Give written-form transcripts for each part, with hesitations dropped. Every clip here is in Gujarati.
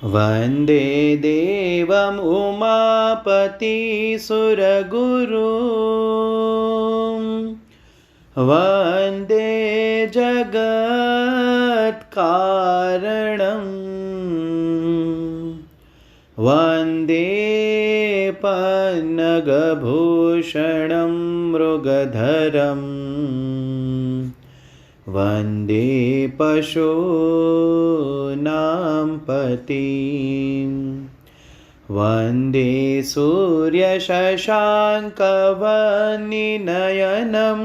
वन्दे देवम् उमापति सुरगुरुं वन्दे जगत्कारणं वन्दे पन्नगभूषणं मृगधरं वन्दे पशूनां पतिं वन्दे सूर्यशशाङ्कवन्निनयनं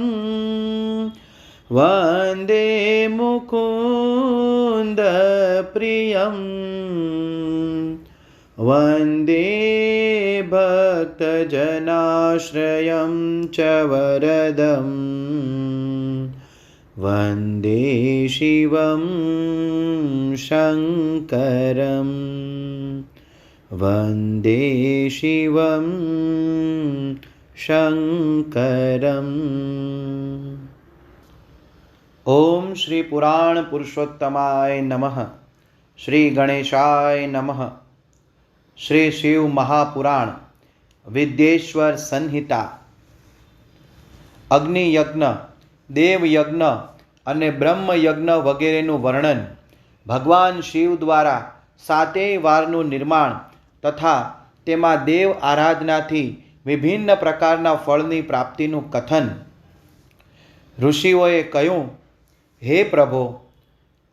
वन्दे मुकुन्दप्रियं वन्दे भक्तजनाश्रयं च वरदम् वन्दे शिवं शङ्करं वन्दे शिवं शङ्करम्। ओम श्री पुराण पुरुषोत्तमाय नमः। श्री गणेशाय नमः। श्री शिव महापुराण विद्येश्वर संहिता अग्नि यज्ञ, देव यज्ञ અને બ્રહ્મ યજ્ઞ વગેરેનું વર્ણન, ભગવાન શિવ દ્વારા 7 વારનું નિર્માણ તથા તેમાં દેવ આરાધનાથી વિભિન્ન પ્રકારના ફળની પ્રાપ્તિનું કથન। ઋષિઓએ કહ્યું, હે પ્રભો,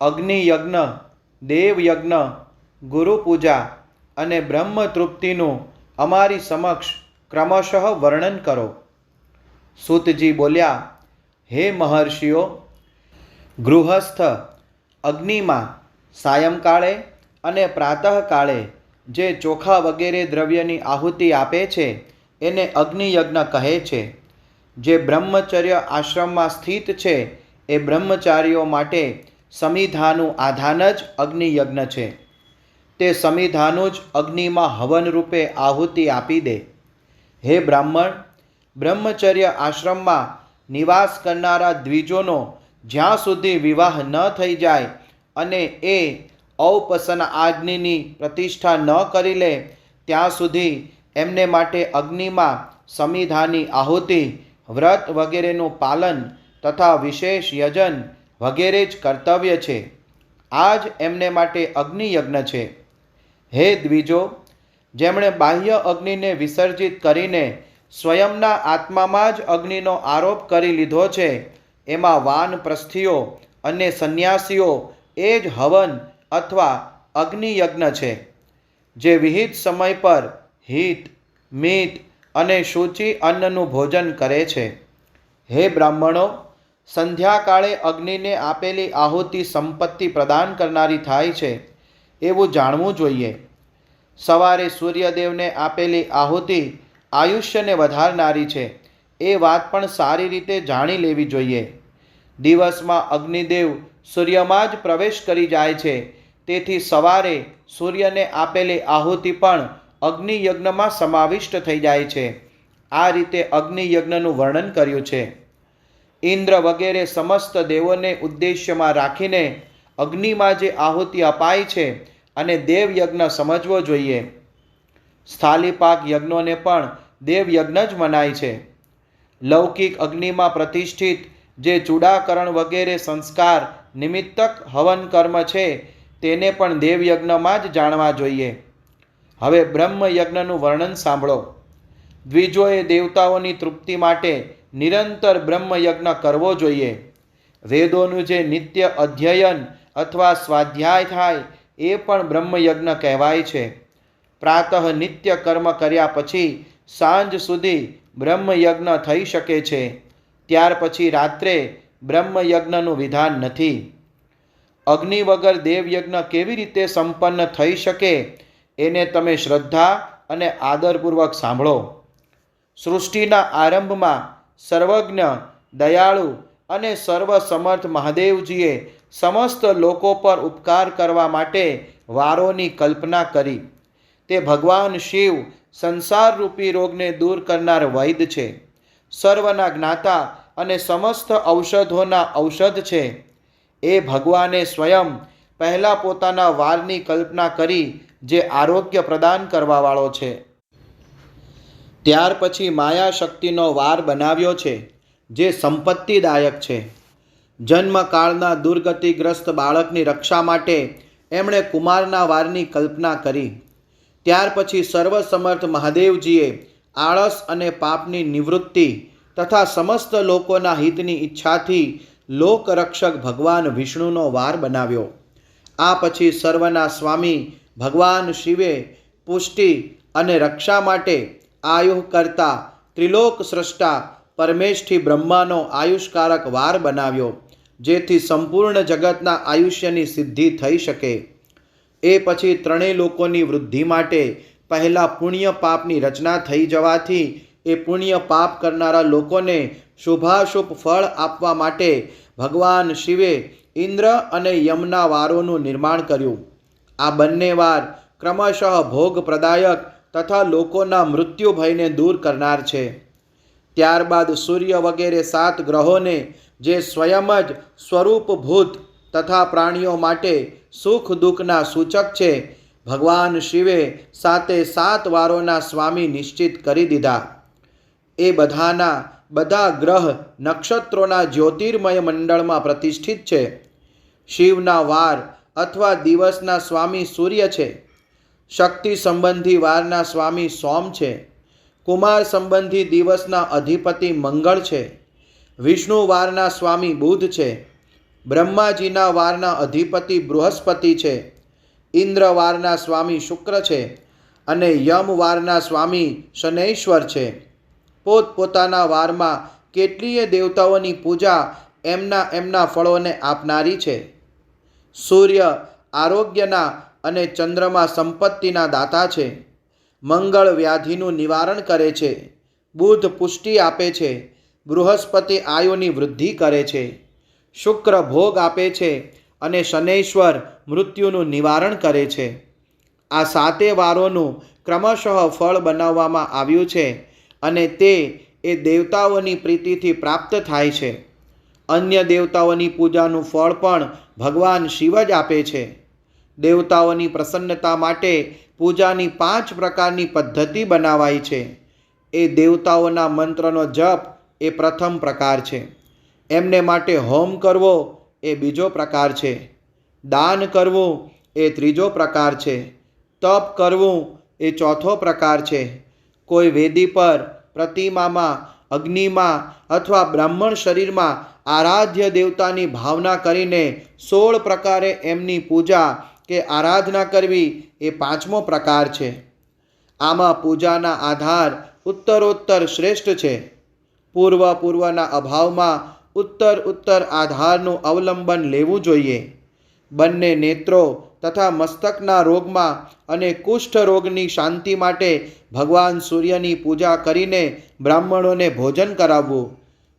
અગ્નિ યજ્ઞ, દેવ યજ્ઞ, ગુરુ પૂજા અને બ્રહ્મ તૃપ્તિનું અમારી સમક્ષ ક્રમશઃ વર્ણન કરો। સૂતજી બોલ્યા, હે મહર્ષિઓ, ગૃહસ્થ અગ્નિમાં સાયંકાળે અને પ્રાતઃકાળે જે ચોખા વગેરે દ્રવ્યની આહુતિ આપે છે એને અગ્નિયજ્ઞ કહે છે। જે બ્રહ્મચર્ય આશ્રમમાં સ્થિત છે એ બ્રહ્મચારીઓ માટે સમિધાનું આધાન જ અગ્નિયજ્ઞ છે। તે સમિધાનું જ અગ્નિમાં હવન રૂપે આહુતિ આપી દે। હે બ્રાહ્મણ, બ્રહ્મચર્ય આશ્રમમાં નિવાસ કરનારા દ્વિજોનો જ્યાં સુધી વિવાહ ન થઈ જાય અને એ ઔપસન આજ્ઞિની પ્રતિષ્ઠા ન કરી લે ત્યાં સુધી એમને માટે અગ્નિમાં સમિધાની આહુતિ, વ્રત વગેરેનું પાલન તથા વિશેષ યજન વગેરે જ કર્તવ્ય છે। આ જ એમને માટે અગ્નિયજ્ઞ છે। હે દ્વિજો, જેમણે બાહ્ય અગ્નિને વિસર્જિત કરીને સ્વયંના આત્મામાં જ અગ્નિનો આરોપ કરી લીધો છે એમાં વાનપ્રસ્થીઓ અને સંન્યાસીઓ એ જ હવન અથવા અગ્નિયજ્ઞ છે। જે વિહિત સમય પર હિત, મિત અને શુચિ અન્નનું ભોજન કરે છે। હે બ્રાહ્મણો, સંધ્યાકાળે અગ્નિને આપેલી આહુતિ સંપત્તિ પ્રદાન કરનારી થાય છે એવું જાણવું જોઈએ। સવારે સૂર્યદેવને આપેલી આહુતિ આયુષ્યને વધારનારી છે એ વાત પણ સારી રીતે જાણી લેવી જોઈએ। દિવસમાં અગ્નિદેવ સૂર્યમાં જ પ્રવેશ કરી જાય છે, તેથી સવારે સૂર્યને આપેલી આહુતિ પણ અગ્નિયજ્ઞમાં સમાવિષ્ટ થઈ જાય છે। આ રીતે અગ્નિયજ્ઞનું વર્ણન કર્યું છે। ઇન્દ્ર વગેરે સમસ્ત દેવોને ઉદ્દેશ્યમાં રાખીને અગ્નિમાં જે આહુતિ અપાય છે અને દેવયજ્ઞ સમજવો જોઈએ। સ્થાલીપાક યજ્ઞોને પણ દેવયજ્ઞ જ મનાય છે। લૌકિક અગ્નિમાં પ્રતિષ્ઠિત જે ચૂડાકરણ વગેરે સંસ્કાર નિમિત્તક હવન કર્મ છે તેને પણ દેવયજ્ઞમાં જ જાણવા જોઈએ। હવે બ્રહ્મયજ્ઞનું વર્ણન સાંભળો। દ્વિજોએ દેવતાઓની તૃપ્તિ માટે નિરંતર બ્રહ્મયજ્ઞ કરવો જોઈએ। વેદોનું જે નિત્ય અધ્યયન અથવા સ્વાધ્યાય થાય એ પણ બ્રહ્મયજ્ઞ કહેવાય છે। પ્રાતઃ નિત્ય કર્મ કર્યા પછી સાંજ સુધી બ્રહ્મયજ્ઞ થઈ શકે છે। ત્યાર પછી રાત્રે બ્રહ્મયજ્ઞનું વિધાન નથી। અગ્નિ વગર દેવયજ્ઞ કેવી રીતે સંપન્ન થઈ શકે એને તમે શ્રદ્ધા અને આદરપૂર્વક સાંભળો। સૃષ્ટિના આરંભમાં સર્વજ્ઞ, દયાળુ અને સર્વસમર્થ મહાદેવજીએ સમસ્ત લોકો પર ઉપકાર કરવા માટે વારોની કલ્પના કરી। તે ભગવાન શિવ સંસારરૂપી રોગને દૂર કરનાર વૈદ છે। સર્વના જ્ઞાતા અને સમસ્ત ઔષધોના ઔષધ છે। એ ભગવાને સ્વયં પહેલાં પોતાના વારની કલ્પના કરી જે આરોગ્ય પ્રદાન કરવાવાળો છે. ત્યાર પછી માયા શક્તિનો વાર બનાવ્યો છે, જે સંપત્તિદાયક છે. જન્મકાળના દુર્ગતિગ્રસ્ત બાળકની રક્ષા માટે એમણે કુમારના વારની કલ્પના કરી. ત્યાર પછી સર્વસમર્થ મહાદેવજીએ આળસ અને પાપની નિવૃત્તિ તથા સમસ્ત લોકોના હિતની ઈચ્છાથી લોકરક્ષક ભગવાન વિષ્ણુનો વાર બનાવ્યો. આ પછી સર્વના સ્વામી ભગવાન શિવે પુષ્ટિ અને રક્ષા માટે આયુઃ કરતા ત્રિલોક સ્રષ્ટા પરમેષ્ઠી બ્રહ્માનો આયુષ્કારક વાર બનાવ્યો, જેથી સંપૂર્ણ જગતના આયુષ્યની સિદ્ધિ થઈ શકે. એ પછી ત્રણેય લોકોની વૃદ્ધિ માટે પહેલાં પુણ્ય પાપની રચના થઈ જવાથી એ પુણ્ય પાપ કરનારા લોકોને શુભાશુભ ફળ આપવા માટે ભગવાન શિવે ઇન્દ્ર અને યમના વારોનું નિર્માણ કર્યું. આ બંને વાર ક્રમશઃ ભોગપ્રદાયક તથા લોકોના મૃત્યુ ભયને દૂર કરનાર છે. ત્યારબાદ સૂર્ય વગેરે 7 ગ્રહોને જે સ્વયં જ સ્વરૂપભૂત તથા પ્રાણીઓ માટે સુખ દુઃખના સૂચક છે, ભગવાન શિવે 7 વારોના સ્વામી નિશ્ચિત કરી દીધા. એ બધા ગ્રહ નક્ષત્રોના જ્યોતિર્મય મંડળમાં પ્રતિષ્ઠિત છે. શિવના વાર અથવા દિવસના સ્વામી સૂર્ય છે. શક્તિ સંબંધી વારના સ્વામી સોમ છે. કુમાર સંબંધી દિવસના અધિપતિ મંગળ છે. વિષ્ણુ વારના સ્વામી બુધ છે. બ્રહ્માજીના વારના અધિપતિ બૃહસ્પતિ છે. ઇન્દ્ર વારના સ્વામી શુક્ર છે અને યમ વારના સ્વામી શનૈશ્વર છે. પોતપોતાના વારમાં કેટલીય દેવતાઓની પૂજા એમના ફળોને આપનારી છે. સૂર્ય આરોગ્યના અને ચંદ્રમા સંપત્તિના દાતા છે. મંગળ વ્યાધિનું નિવારણ કરે છે. બુધ પુષ્ટિ આપે છે. બૃહસ્પતિ આયુની વૃદ્ધિ કરે છે. શુક્ર ભોગ આપે છે અને શનૈશ્વર મૃત્યુનું નિવારણ કરે છે. આ 7 વારોનું ક્રમશઃ ફળ બનાવવામાં આવ્યું છે અને તે એ દેવતાઓની પ્રીતિથી પ્રાપ્ત થાય છે. અન્ય દેવતાઓની પૂજાનું ફળ પણ ભગવાન શિવ જ આપે છે. દેવતાઓની પ્રસન્નતા માટે પૂજાની 5 પ્રકારની પદ્ધતિ બનાવાઈ છે. એ દેવતાઓના મંત્રનો જપ એ પ્રથમ પ્રકાર છે. એમને માટે હોમ કરવો એ બીજો પ્રકાર છે. દાન કરવું એ ત્રીજો પ્રકાર છે. તપ કરવું એ ચોથો પ્રકાર છે. કોઈ વેદી પર, પ્રતિમામાં, અગ્નિમાં અથવા બ્રાહ્મણ શરીરમાં આરાધ્ય દેવતાની ભાવના કરીને 16 પ્રકારે એમની પૂજા કે આરાધના કરવી એ 5મો પ્રકાર છે. આમાં પૂજાના આધાર ઉત્તરોત્તર શ્રેષ્ઠ છે. પૂર્વના અભાવમાં ઉત્તર આધારનું અવલંબન લેવું જોઈએ. બંને નેત્રો તથા મસ્તકના રોગમાં અને કુષ્ઠ રોગની શાંતિ માટે ભગવાન સૂર્યની પૂજા કરીને બ્રાહ્મણોને ભોજન કરાવવું.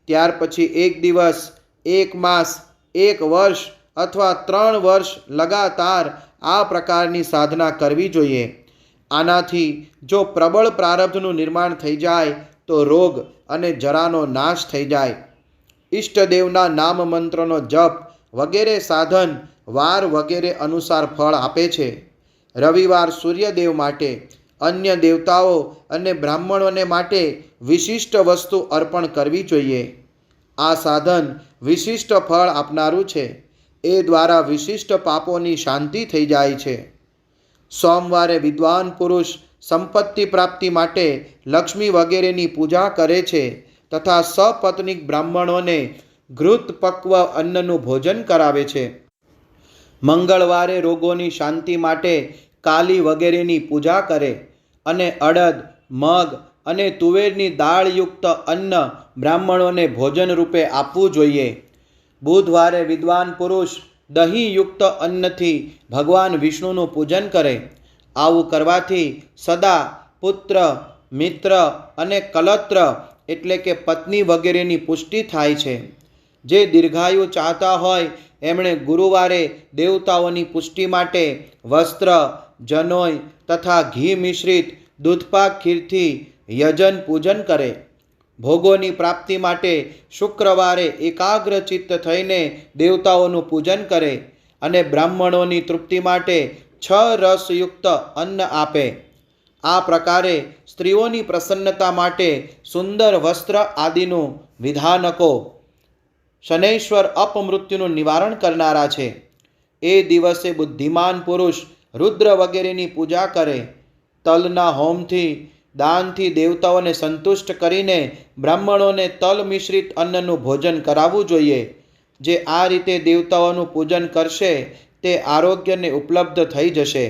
ત્યાર પછી 1 દિવસ, 1 માસ, 1 વર્ષ અથવા 3 વર્ષ લગાતાર આ પ્રકારની સાધના કરવી જોઈએ. આનાથી જો પ્રબળ પ્રારબ્ધનું નિર્માણ થઈ જાય તો રોગ અને જરાનો નાશ થઈ જાય. ઈષ્ટદેવના નામ મંત્રનો જપ વગેરે સાધન વાર વગેરે અનુસાર ફળ આપે છે. રવિવાર સૂર્યદેવ માટે, અન્ય દેવતાઓ અને બ્રાહ્મણોને માટે વિશિષ્ટ વસ્તુ અર્પણ કરવી જોઈએ. આ સાધન વિશિષ્ટ ફળ આપનારું છે. એ દ્વારા વિશિષ્ટ પાપોની શાંતિ થઈ જાય છે. સોમવારે વિદ્વાન પુરુષ સંપત્તિ પ્રાપ્તિ માટે લક્ષ્મી વગેરેની પૂજા કરે છે તથા સપત્નીક બ્રાહ્મણોને ઘૃત પક્વ અન્નનું ભોજન કરાવે છે. મંગળવારે રોગોની શાંતિ માટે કાલી વગેરેની પૂજા કરે અને અડદ, મગ અને તુવેરની દાળયુક્ત અન્ન બ્રાહ્મણોને ભોજન રૂપે આપવું જોઈએ. બુધવારે વિદ્વાન પુરુષ દહીંયુક્ત અન્નથી ભગવાન વિષ્ણુનું પૂજન કરે. આવું કરવાથી સદા પુત્ર, મિત્ર અને કલત્ર એટલે કે પત્ની વગેરેની પુષ્ટિ થાય છે. જે દીર્ઘાયુ ચાહતા હોય એમણે ગુરુવારે દેવતાઓની પુષ્ટિ માટે વસ્ત્ર, જનોઈ તથા ઘી મિશ્રિત દૂધપાક ખીરથી યજન પૂજન કરે. ભોગોની પ્રાપ્તિ માટે શુક્રવારે એકાગ્રચિત્ત થઈને દેવતાઓનું પૂજન કરે અને બ્રાહ્મણોની તૃપ્તિ માટે 6 રસયુક્ત અન્ન આપે. આ પ્રકારે સ્ત્રીઓની પ્રસન્નતા માટે સુંદર વસ્ત્ર આદિનું વિધાનકો શનૈશ્વર અપમૃત્યુનું નિવારણ કરનારા છે. એ દિવસે બુદ્ધિમાન પુરુષ રુદ્ર વગેરેની પૂજા કરે. તલના હોમથી દાનથી દેવતાઓને સંતુષ્ટ કરીને બ્રાહ્મણોને તલ મિશ્રિત અન્નનું ભોજન કરાવવું જોઈએ. જે આ રીતે દેવતાઓનું પૂજન કરશે તે આરોગ્યને ઉપલબ્ધ થઈ જશે.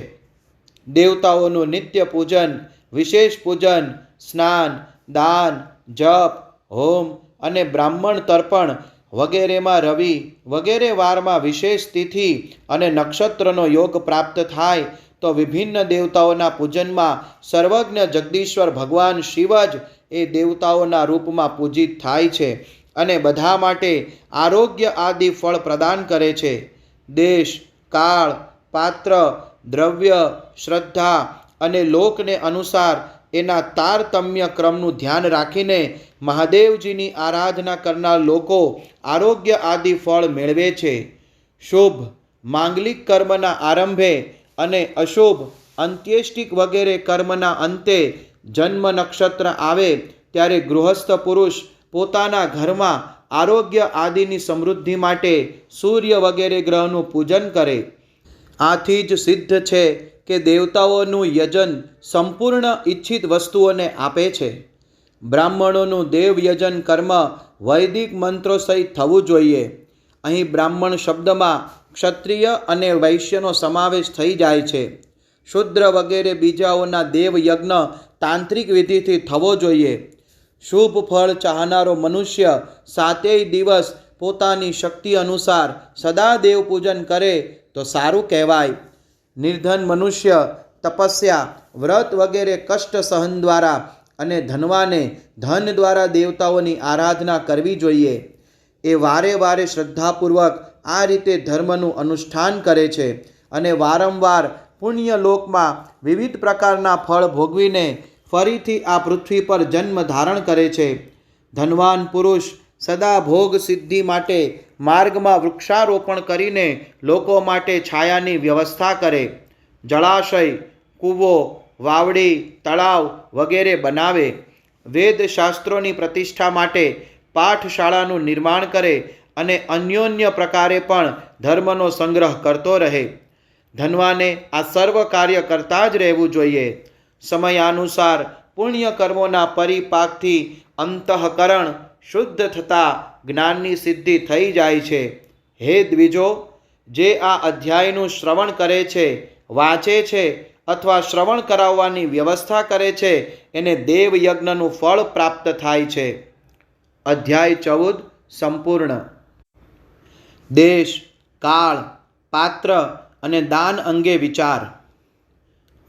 દેવતાઓનું નિત્ય પૂજન, વિશેષ પૂજન, સ્નાન, દાન, જપ, હોમ અને બ્રાહ્મણ તર્પણ વગેરેમાં રવિ વગેરે વારમાં વિશેષ તિથિ અને નક્ષત્રનો યોગ પ્રાપ્ત થાય તો વિભિન્ન દેવતાઓના પૂજનમાં સર્વજ્ઞ જગદીશ્વર ભગવાન શિવ જ એ દેવતાઓના રૂપમાં પૂજિત થાય છે અને બધા માટે આરોગ્ય આદિ ફળ પ્રદાન કરે છે. દેશ, કાળ, પાત્ર, દ્રવ્ય, શ્રદ્ધા અને લોકને અનુસાર એના તારતમ્ય ક્રમનું ધ્યાન રાખીને મહાદેવજીની આરાધના કરનાર લોકો આરોગ્ય આદિ ફળ મેળવે છે. શુભ માંગલિક કર્મના આરંભે અને અશુભ અંત્યેષ્ટિક વગેરે કર્મના અંતે જન્મ નક્ષત્ર આવે ત્યારે ગૃહસ્થ પુરુષ પોતાના ઘરમાં આરોગ્ય આદિની સમૃદ્ધિ માટે સૂર્ય વગેરે ગ્રહનું પૂજન કરે. આથી જ સિદ્ધ છે કે દેવતાઓનું યજન સંપૂર્ણ ઈચ્છિત વસ્તુઓને આપે છે. બ્રાહ્મણોનું દેવયજન કર્મ વૈદિક મંત્રો સહિત થવું જોઈએ. અહીં બ્રાહ્મણ શબ્દમાં ક્ષત્રિય અને વૈશ્યનો સમાવેશ થઈ જાય છે. શૂદ્ર વગેરે બીજાઓના દેવયજ્ઞ તાંત્રિક વિધિથી થવો જોઈએ. શુભ ફળ ચાહનારો મનુષ્ય 7 દિવસ પોતાની શક્તિ અનુસાર સદા દેવ પૂજન કરે તો સારું કહેવાય. નિર્ધન મનુષ્ય તપસ્યા, વ્રત વગેરે કષ્ટ સહન દ્વારા અને ધનવાને ધન દ્વારા દેવતાઓની આરાધના કરવી જોઈએ. એ વારે વારે શ્રદ્ધાપૂર્વક આ રીતે ધર્મનું અનુષ્ઠાન કરે છે અને વારંવાર પુણ્યલોકમાં વિવિધ પ્રકારના ફળ ભોગવીને ફરીથી આ પૃથ્વી પર જન્મ ધારણ કરે છે. ધનવાન પુરુષ સદા ભોગ સિદ્ધિ માટે માર્ગમાં વૃક્ષારોપણ કરીને લોકો માટે છાયાની વ્યવસ્થા કરે. જળાશય, કૂવો, વાવડી, તળાવ વગેરે બનાવે. વેદ શાસ્ત્રોની પ્રતિષ્ઠા માટે પાઠશાળાનું નિર્માણ કરે અને અન્યોન્ય પ્રકારે પણ ધર્મનો સંગ્રહ કરતો રહે. ધનવાને આ સર્વ કાર્ય કરતા જ રહેવું જોઈએ. સમયાનુસાર પુણ્ય કર્મોના પરિપાકથી અંતઃકરણ શુદ્ધ થતાં જ્ઞાનની સિદ્ધિ થઈ જાય છે. હે દ્વિજો, જે આ અધ્યાયનું શ્રવણ કરે છે, વાંચે છે અથવા શ્રવણ કરાવવાની વ્યવસ્થા કરે છે એને દેવયજ્ઞનું ફળ પ્રાપ્ત થાય છે. અધ્યાય 14 સંપૂર્ણ. દેશ, કાળ, પાત્ર અને દાન અંગે વિચાર.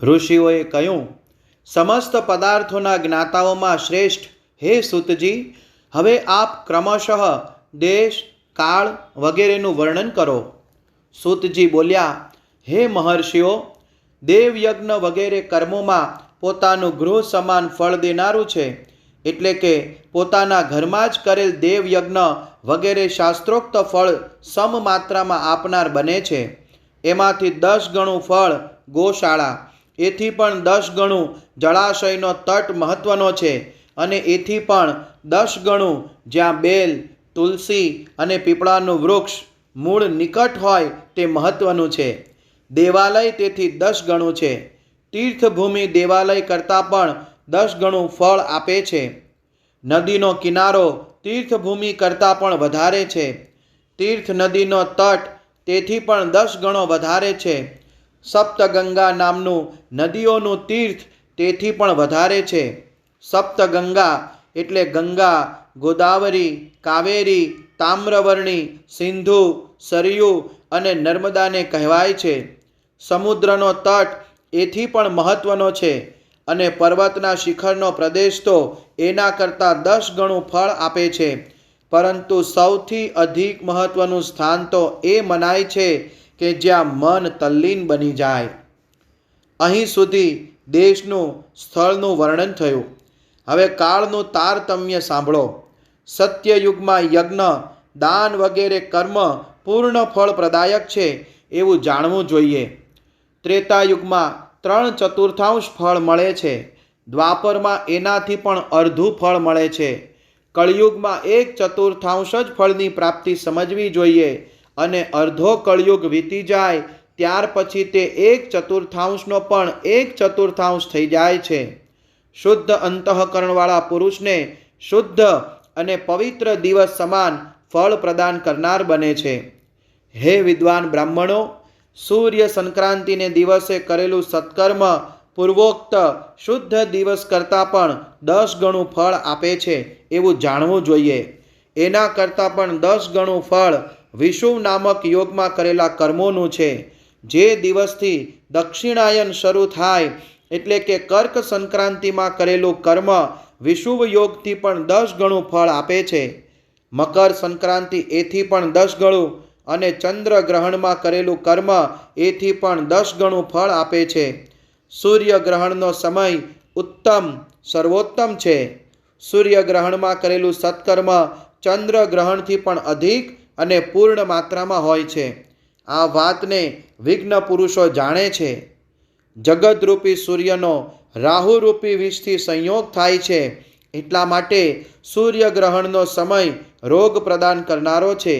ઋષિઓએ કહ્યું, સમસ્ત પદાર્થોના જ્ઞાતાઓમાં શ્રેષ્ઠ હે સૂતજી, હવે આપ ક્રમશઃ દેશ, કાળ વગેરેનું વર્ણન કરો. સૂતજી બોલ્યા, હે મહર્ષિઓ, દેવયજ્ઞ વગેરે કર્મોમાં પોતાનું ગૃહ સમાન ફળ દેનારું છે. એટલે કે પોતાના ઘરમાં જ કરેલ દેવયજ્ઞ વગેરે શાસ્ત્રોક્ત ફળ સમ માત્રામાં આપનાર બને છે. એમાંથી 10 ગણું ફળ ગોશાળા, એથી પણ 10 ગણું જળાશયનો તટ મહત્વનો છે અને એથી પણ 10 ગણું જ્યાં બેલ, તુલસી અને પીપળાનું વૃક્ષ મૂળ નિકટ હોય તે મહત્વનું છે. દેવાલય તેથી 10 ગણું છે. તીર્થભૂમિ દેવાલય કરતાં પણ 10 ગણું ફળ આપે છે. નદીનો કિનારો તીર્થભૂમિ કરતાં પણ વધારે છે. તીર્થ નદીનો તટ તેથી પણ 10 ગણો વધારે છે. સપ્તગંગા નામનું નદીઓનું તીર્થ તેથી પણ વધારે છે. સપ્તગંગા એટલે ગંગા, ગોદાવરી, કાવેરી, તામ્રવર્ણી, સિંધુ, સરયુ અને નર્મદાને કહેવાય છે. સમુદ્રનો તટ એથી પણ મહત્વનો છે અને પર્વતના શિખરનો પ્રદેશ તો એના કરતાં 10 ગણું ફળ આપે છે. પરંતુ સૌથી અધિક મહત્વનું સ્થાન તો એ મનાય છે કે જ્યાં મન તલ્લીન બની જાય. અહીં સુધી દેશનું, સ્થળનું વર્ણન થયું. હવે કાળનું તારતમ્ય સાંભળો. સત્યયુગમાં યજ્ઞ, દાન વગેરે કર્મ પૂર્ણ ફળ પ્રદાયક છે એવું જાણવું જોઈએ. ત્રેતાયુગમાં 3/4 ફળ મળે છે, દ્વાપરમાં એનાથી પણ અડધું ફળ મળે છે, કળિયુગમાં 1/4 જ ફળની પ્રાપ્તિ સમજવી જોઈએ અને અડધો કળિયુગ વીતી જાય ત્યાર પછી તે 1/4નો પણ 1/4 થઈ જાય છે. શુદ્ધ અંતઃકરણવાળા પુરુષને શુદ્ધ અને પવિત્ર દિવસ સમાન ફળ પ્રદાન કરનાર બને છે. હે વિદ્વાન બ્રાહ્મણો, સૂર્ય સંક્રાંતિને દિવસે કરેલું સત્કર્મ પૂર્વોક્ત શુદ્ધ દિવસ કરતાં પણ 10 ગણું ફળ આપે છે એવું જાણવું જોઈએ. એના કરતાં પણ 10 ગણું ફળ વિષુવ નામક યોગમાં કરેલા કર્મોનું છે. જે દિવસથી દક્ષિણાયન શરૂ થાય એટલે કે કર્ક સંક્રાંતિમાં કરેલું કર્મ વિષુવ યોગથી પણ 10 ગણું ફળ આપે છે. મકર સંક્રાંતિ એથી પણ 10 ગણું અને ચંદ્ર ગ્રહણમાં કરેલું કર્મ એથી પણ 10 ગણું ફળ આપે છે. સૂર્યગ્રહણનો સમય ઉત્તમ સર્વોત્તમ છે. સૂર્યગ્રહણમાં કરેલું સત્કર્મ ચંદ્રગ્રહણથી પણ અધિક અને પૂર્ણ માત્રામાં હોય છે. આ વાતને વિજ્ઞ પુરુષો જાણે છે. જગતરૂપી સૂર્યનો રાહુરૂપી વિષથી સંયોગ થાય છે, એટલા માટે સૂર્યગ્રહણનો સમય રોગ પ્રદાન કરનારો છે.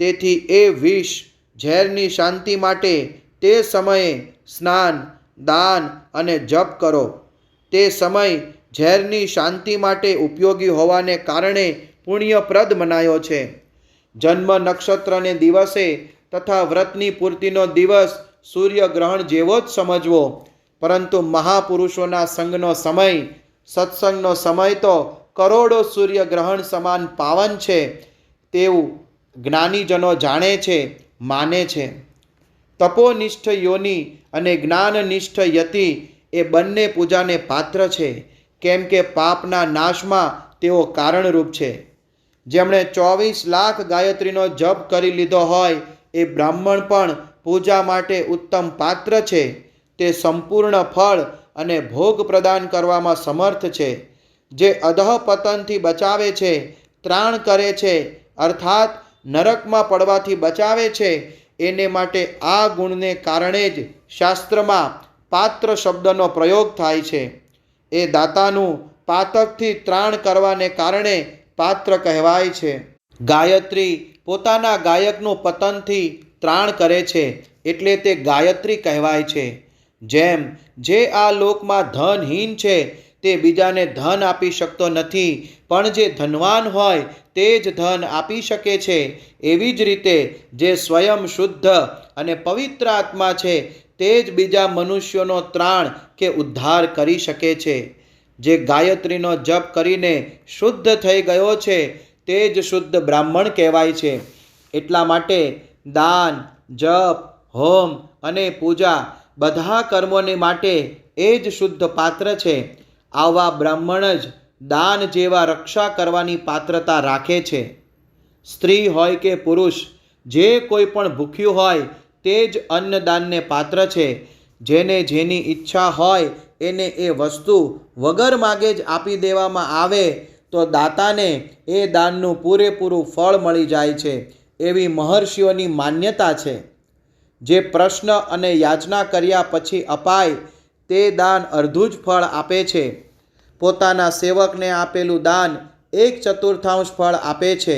તેથી એ વિષ ઝેરની શાંતિ માટે તે સમયે સ્નાન, દાન અને જપ કરો. તે સમય ઝેરની શાંતિ માટે ઉપયોગી હોવાને કારણે પુણ્યપ્રદ મનાયો છે. જન્મ નક્ષત્રને દિવસે તથા વ્રતની પૂર્તિનો દિવસ સૂર્યગ્રહણ જેવો જ સમજવો, પરંતુ મહાપુરુષોના સંગનો સમય, સત્સંગનો સમય તો કરોડો સૂર્યગ્રહણ સમાન પાવન છે તેવું જ્ઞાનીજનો જાણે છે, માને છે. તપોનિષ્ઠ યોની અને જ્ઞાનનિષ્ઠ યતિ એ બંને પૂજાને પાત્ર છે, કેમ કે પાપના નાશમાં તેઓ કારણરૂપ છે. જેમણે 24 લાખ ગાયત્રીનો જપ કરી લીધો હોય એ બ્રાહ્મણ પણ પૂજા માટે ઉત્તમ પાત્ર છે. તે સંપૂર્ણ ફળ અને ભોગ પ્રદાન કરવામાં સમર્થ છે. જે અધઃપતનથી બચાવે છે, ત્રાણ કરે છે, અર્થાત નરકમાં પડવાથી બચાવે છે, એને માટે આ ગુણને કારણે જ શાસ્ત્રમાં પાત્ર શબ્દનો પ્રયોગ થાય છે. એ દાતાનું પાતકથી ત્રાણ કરવાને કારણે પાત્ર કહેવાય છે. ગાયત્રી પોતાના ગાયકનું પતનથી ત્રાણ કરે છે એટલે તે ગાયત્રી કહેવાય છે. જેમ જે આ લોકમાં ધનહીન છે તે બીજાને ધન આપી શકતો નથી, પણ જે ધનવાન હોય તે જ ધન આપી શકે છે. એવી જ રીતે જે સ્વયં શુદ્ધ અને પવિત્ર આત્મા છે તે જ બીજા મનુષ્યોનો ત્રાણ કે ઉદ્ધાર કરી શકે છે. જે ગાયત્રીનો જપ કરીને શુદ્ધ થઈ ગયો છે તે જ શુદ્ધ બ્રાહ્મણ કહેવાય છે. એટલા માટે દાન, જપ, હોમ અને પૂજા બધા કર્મોને માટે એ જ શુદ્ધ પાત્ર છે. આવા બ્રાહ્મણ જ દાન જેવા રક્ષા કરવાની પાત્રતા રાખે છે. સ્ત્રી હોય કે પુરુષ, જે કોઈ પણ ભૂખ્યું હોય તે જ અન્નદાનને પાત્ર છે. જેને જેની ઈચ્છા હોય એને એ વસ્તુ વગર માગે જ આપી દેવામાં આવે તો દાતાને એ દાનનું પૂરેપૂરું ફળ મળી જાય છે, એવી મહર્ષિઓની માન્યતા છે. જે પ્રશ્ન અને યાચના કર્યા પછી અપાય તે દાન અડધું જ ફળ આપે છે. પોતાના સેવકને આપેલું દાન 1/4 ફળ આપે છે.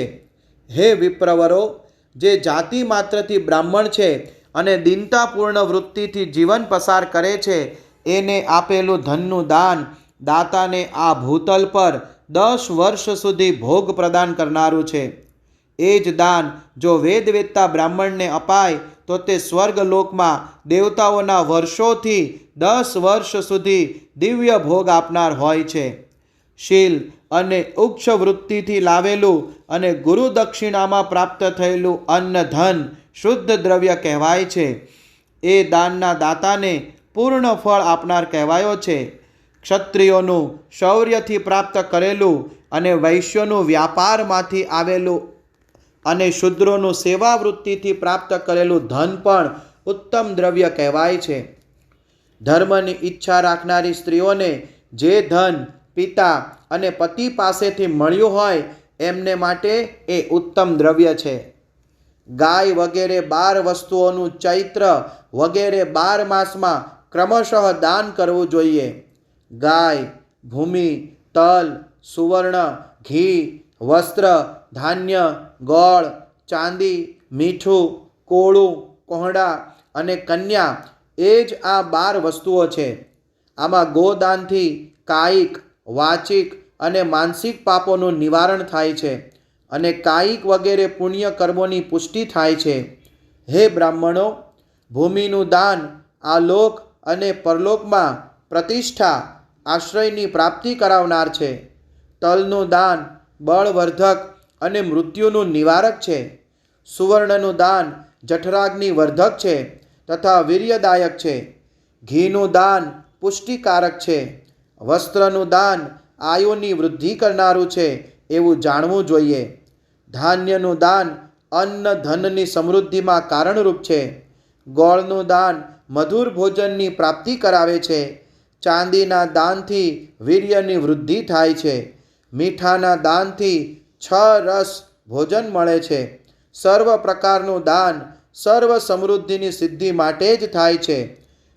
હે વિપ્રવરો, જે જાતિ માત્રથી બ્રાહ્મણ છે અને દીનતાપૂર્ણ વૃત્તિથી જીવન પસાર કરે છે, એને આપેલું ધનનું દાન દાતાને આ ભૂતલ પર 10 વર્ષ સુધી ભોગ પ્રદાન કરનારું છે. એ જ દાન જો વેદવેત્તા બ્રાહ્મણને અપાય તો તે સ્વર્ગલોકમાં દેવતાઓના વર્ષોથી 10 વર્ષ સુધી દિવ્ય ભોગ આપનાર હોય છે. શીલ અને ઉક્ષ વૃત્તિથી લાવેલું અને ગુરુ દક્ષિણામાં પ્રાપ્ત થયેલું અન્ન ધન શુદ્ધ દ્રવ્ય કહેવાય છે. એ દાનના દાતાને પૂર્ણ ફળ આપનાર કહેવાયો છે. ક્ષત્રિયોનું શૌર્યથી પ્રાપ્ત કરેલું અને વૈશ્યોનું વ્યાપારમાંથી આવેલું અને શૂદ્રોનું સેવાવૃત્તિથી પ્રાપ્ત કરેલું ધન પણ ઉત્તમ દ્રવ્ય કહેવાય છે. ધર્મની ઈચ્છા રાખનારી સ્ત્રીઓને જે ધન પિતા અને પતિ પાસેથી મળ્યું હોય એમને માટે એ ઉત્તમ દ્રવ્ય છે. ગાય વગેરે 12 વસ્તુઓનું ચૈત્ર વગેરે 12 માસમાં ક્રમશઃ દાન કરવું જોઈએ. ગાય, ભૂમિ, તલ, સુવર્ણ, ઘી, વસ્ત્ર, ધાન્ય, ગોળ, ચાંદી, મીઠું, કોળું, કોહડા અને કન્યા એ જ આ 12 વસ્તુઓ છે. આમાં ગોદાનથી કાયિક, વાચિક અને માનસિક પાપોનું નિવારણ થાય છે અને કાયિક વગેરે પુણ્ય કર્મોની પુષ્ટિ થાય છે. હે બ્રાહ્મણો, ભૂમિનું દાન આ લોક અને પરલોકમાં પ્રતિષ્ઠા, આશ્રયની પ્રાપ્તિ કરાવનાર છે. તલનું દાન બળવર્ધક અને મૃત્યુનું નિવારક છે. સુવર્ણનું દાન જઠરાગ્નિ વર્ધક છે તથા વીર્યદાયક છે. ઘીનું દાન પુષ્ટિકારક છે. વસ્ત્રનું દાન આયુની વૃદ્ધિ કરનારું છે એવું જાણવું જોઈએ. ધાન્યનું દાન અન્ન ધનની સમૃદ્ધિમાં કારણરૂપ છે. ગોળનું દાન મધુર ભોજનની પ્રાપ્તિ કરાવે છે. ચાંદીના દાનથી વીર્યની વૃદ્ધિ થાય છે. મીઠાના દાનથી 6 રસ ભોજન મળે છે. સર્વ પ્રકારનું દાન સર્વ સમૃદ્ધિની સિદ્ધિ માટે જ થાય છે.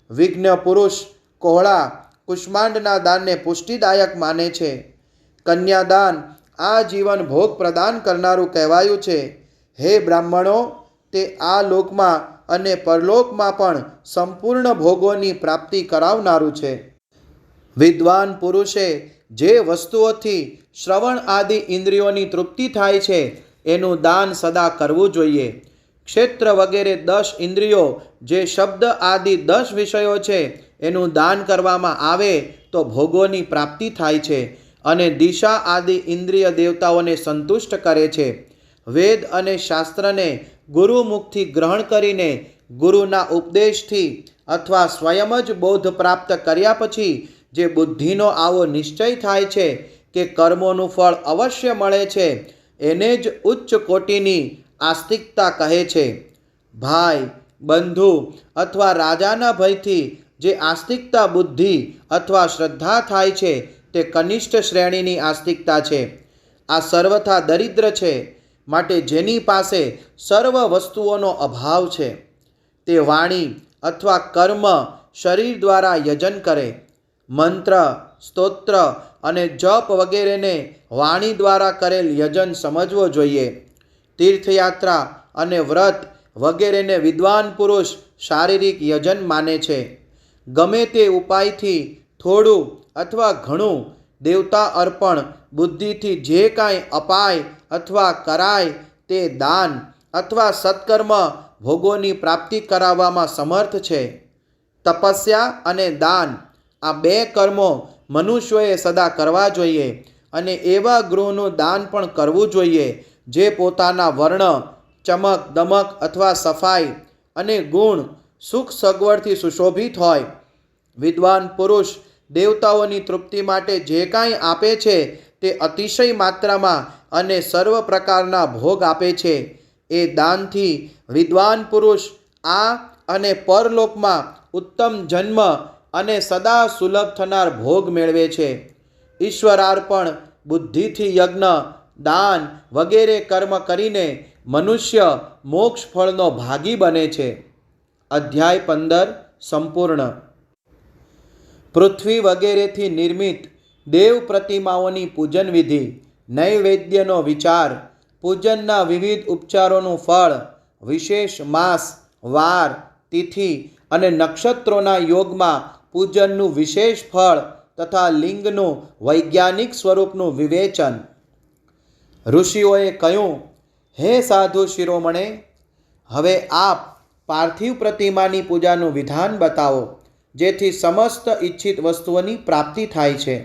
વિઘ્ન પુરુષ કોહળા કુષ્માંડના દાનને પુષ્ટિદાયક માને છે. કન્યાદાન આ જીવન ભોગ પ્રદાન કરનારું કહેવાયું છે. હે બ્રાહ્મણો, તે આ લોકમાં અને પરલોકમાં પણ સંપૂર્ણ ભોગોની પ્રાપ્તિ કરાવનારું છે. વિદ્વાન પુરુષે જે વસ્તુઓથી શ્રવણ આદિ ઇન્દ્રિયોની તૃપ્તિ થાય છે એનું દાન સદા કરવું જોઈએ. ક્ષેત્ર વગેરે 10 ઇન્દ્રિયો જે શબ્દ આદિ 10 વિષયો છે એનું દાન કરવામાં આવે તો ભોગોની પ્રાપ્તિ થાય છે અને દિશા આદિ ઇન્દ્રિય દેવતાઓને સંતુષ્ટ કરે છે. વેદ અને શાસ્ત્રને ગુરુમુખથી ગ્રહણ કરીને ગુરુના ઉપદેશથી અથવા સ્વયં જ બોધ પ્રાપ્ત કર્યા પછી જે બુદ્ધિનો આવો નિશ્ચય થાય છે કે કર્મોનું ફળ અવશ્ય મળે છે એને જ ઉચ્ચ કોટીની આસ્તિકતા કહે છે. ભાઈ, બંધુ અથવા રાજાના ભયથી જે આસ્તિકતા બુદ્ધિ અથવા શ્રદ્ધા થાય છે તે કનિષ્ઠ શ્રેણીની આસ્તિકતા છે. આ સર્વથા દરિદ્ર છે. માટે જેની પાસે સર્વ વસ્તુઓનો અભાવ છે તે વાણી અથવા કર્મ શરીર દ્વારા યજન કરે. મંત્ર, સ્તોત્ર અને જપ વગેરેને વાણી દ્વારા કરેલ યજન સમજવો જોઈએ. તીર્થયાત્રા અને વ્રત વગેરેને વિદ્વાન પુરુષ શારીરિક યજન માને છે. ગમે તે ઉપાયથી થોડું અથવા ઘણું દેવતા અર્પણ બુદ્ધિથી જે કાંઈ અપાય અથવા કરાય તે દાન અથવા સત્કર્મ ભોગોની પ્રાપ્તિ કરાવવામાં સમર્થ છે. તપસ્યા અને દાન આ 2 કર્મો મનુષ્યોએ સદા કરવા જોઈએ અને એવા ગૃહનું દાન પણ કરવું જોઈએ જે પોતાના વર્ણ, ચમક દમક અથવા સફાઈ અને ગુણ, સુખ સગવડથી સુશોભિત હોય. વિદ્વાન પુરુષ દેવતાઓની તૃપ્તિ માટે જે કાંઈ આપે છે તે અતિશય માત્રામાં અને સર્વ પ્રકારના ભોગ આપે છે. એ દાનથી વિદ્વાન પુરુષ આ અને પરલોકમાં ઉત્તમ જન્મ અને સદા સુલભ થનાર ભોગ મેળવે છે. ઈશ્વરાર્પણ બુદ્ધિથી યજ્ઞ, દાન વગેરે કર્મ કરીને મનુષ્ય મોક્ષ ફળનો ભાગી બને છે. અધ્યાય 15 સંપૂર્ણ. પૃથ્વી વગેરેથી નિર્મિત દેવ પ્રતિમાઓની પૂજન વિધિ, નૈવેદ્યનો વિચાર, પૂજનના વિવિધ ઉપચારોનું ફળ, વિશેષ માસ, વાર, તિથિ અને નક્ષત્રોના યોગમાં પૂજનનું વિશેષ ફળ તથા લિંગનું વૈજ્ઞાનિક સ્વરૂપનું વિવેચન. ઋષિઓએ કહ્યું, હે સાધુ શિરોમણે, હવે આપ પાર્થિવ પ્રતિમાની પૂજાનું વિધાન બતાવો જેથી સમસ્ત ઈચ્છિત વસ્તુઓની પ્રાપ્તિ થાય છે.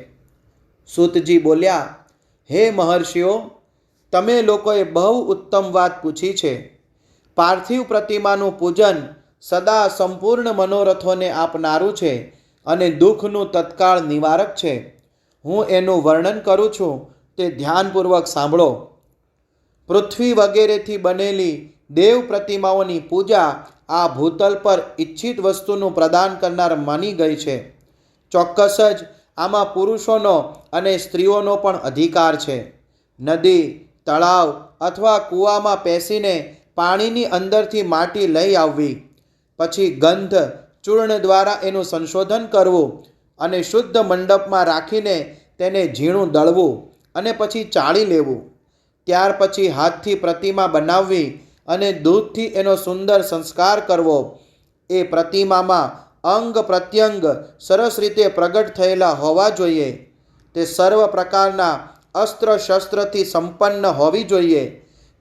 સૂતજી બોલ્યા, હે મહર્ષિઓ, તમે લોકોએ બહુ ઉત્તમ વાત પૂછી છે. પાર્થિવ પ્રતિમાનું પૂજન સદા સંપૂર્ણ મનોરથોને આપનારું છે અને દુઃખનું તત્કાળ નિવારક છે. હું એનું વર્ણન કરું છું, તે ધ્યાનપૂર્વક સાંભળો. પૃથ્વી વગેરેથી બનેલી દેવ પ્રતિમાઓની પૂજા આ ભૂતલ પર ઈચ્છિત વસ્તુનું પ્રદાન કરનાર માની ગઈ છે. ચોક્કસ જ આમાં પુરુષોનો અને સ્ત્રીઓનો પણ અધિકાર છે. નદી, તળાવ અથવા કૂવામાં પેસીને પાણીની અંદરથી માટી લઈ આવવી, પછી ગંધ ચૂર્ણ દ્વારા એનું સંશોધન કરવું અને શુદ્ધ મંડપમાં રાખીને તેને ઝીણું દળવું અને પછી ચાળી લેવું. ત્યાર પછી હાથથી પ્રતિમા બનાવવી અને દૂધથી એનો સુંદર સંસ્કાર કરવો. એ પ્રતિમામાં અંગ પ્રત્યંગ સરસ રીતે પ્રગટ થયેલા હોવા જોઈએ. તે સર્વ પ્રકારના અસ્ત્ર શસ્ત્રથી સંપન્ન હોવી જોઈએ.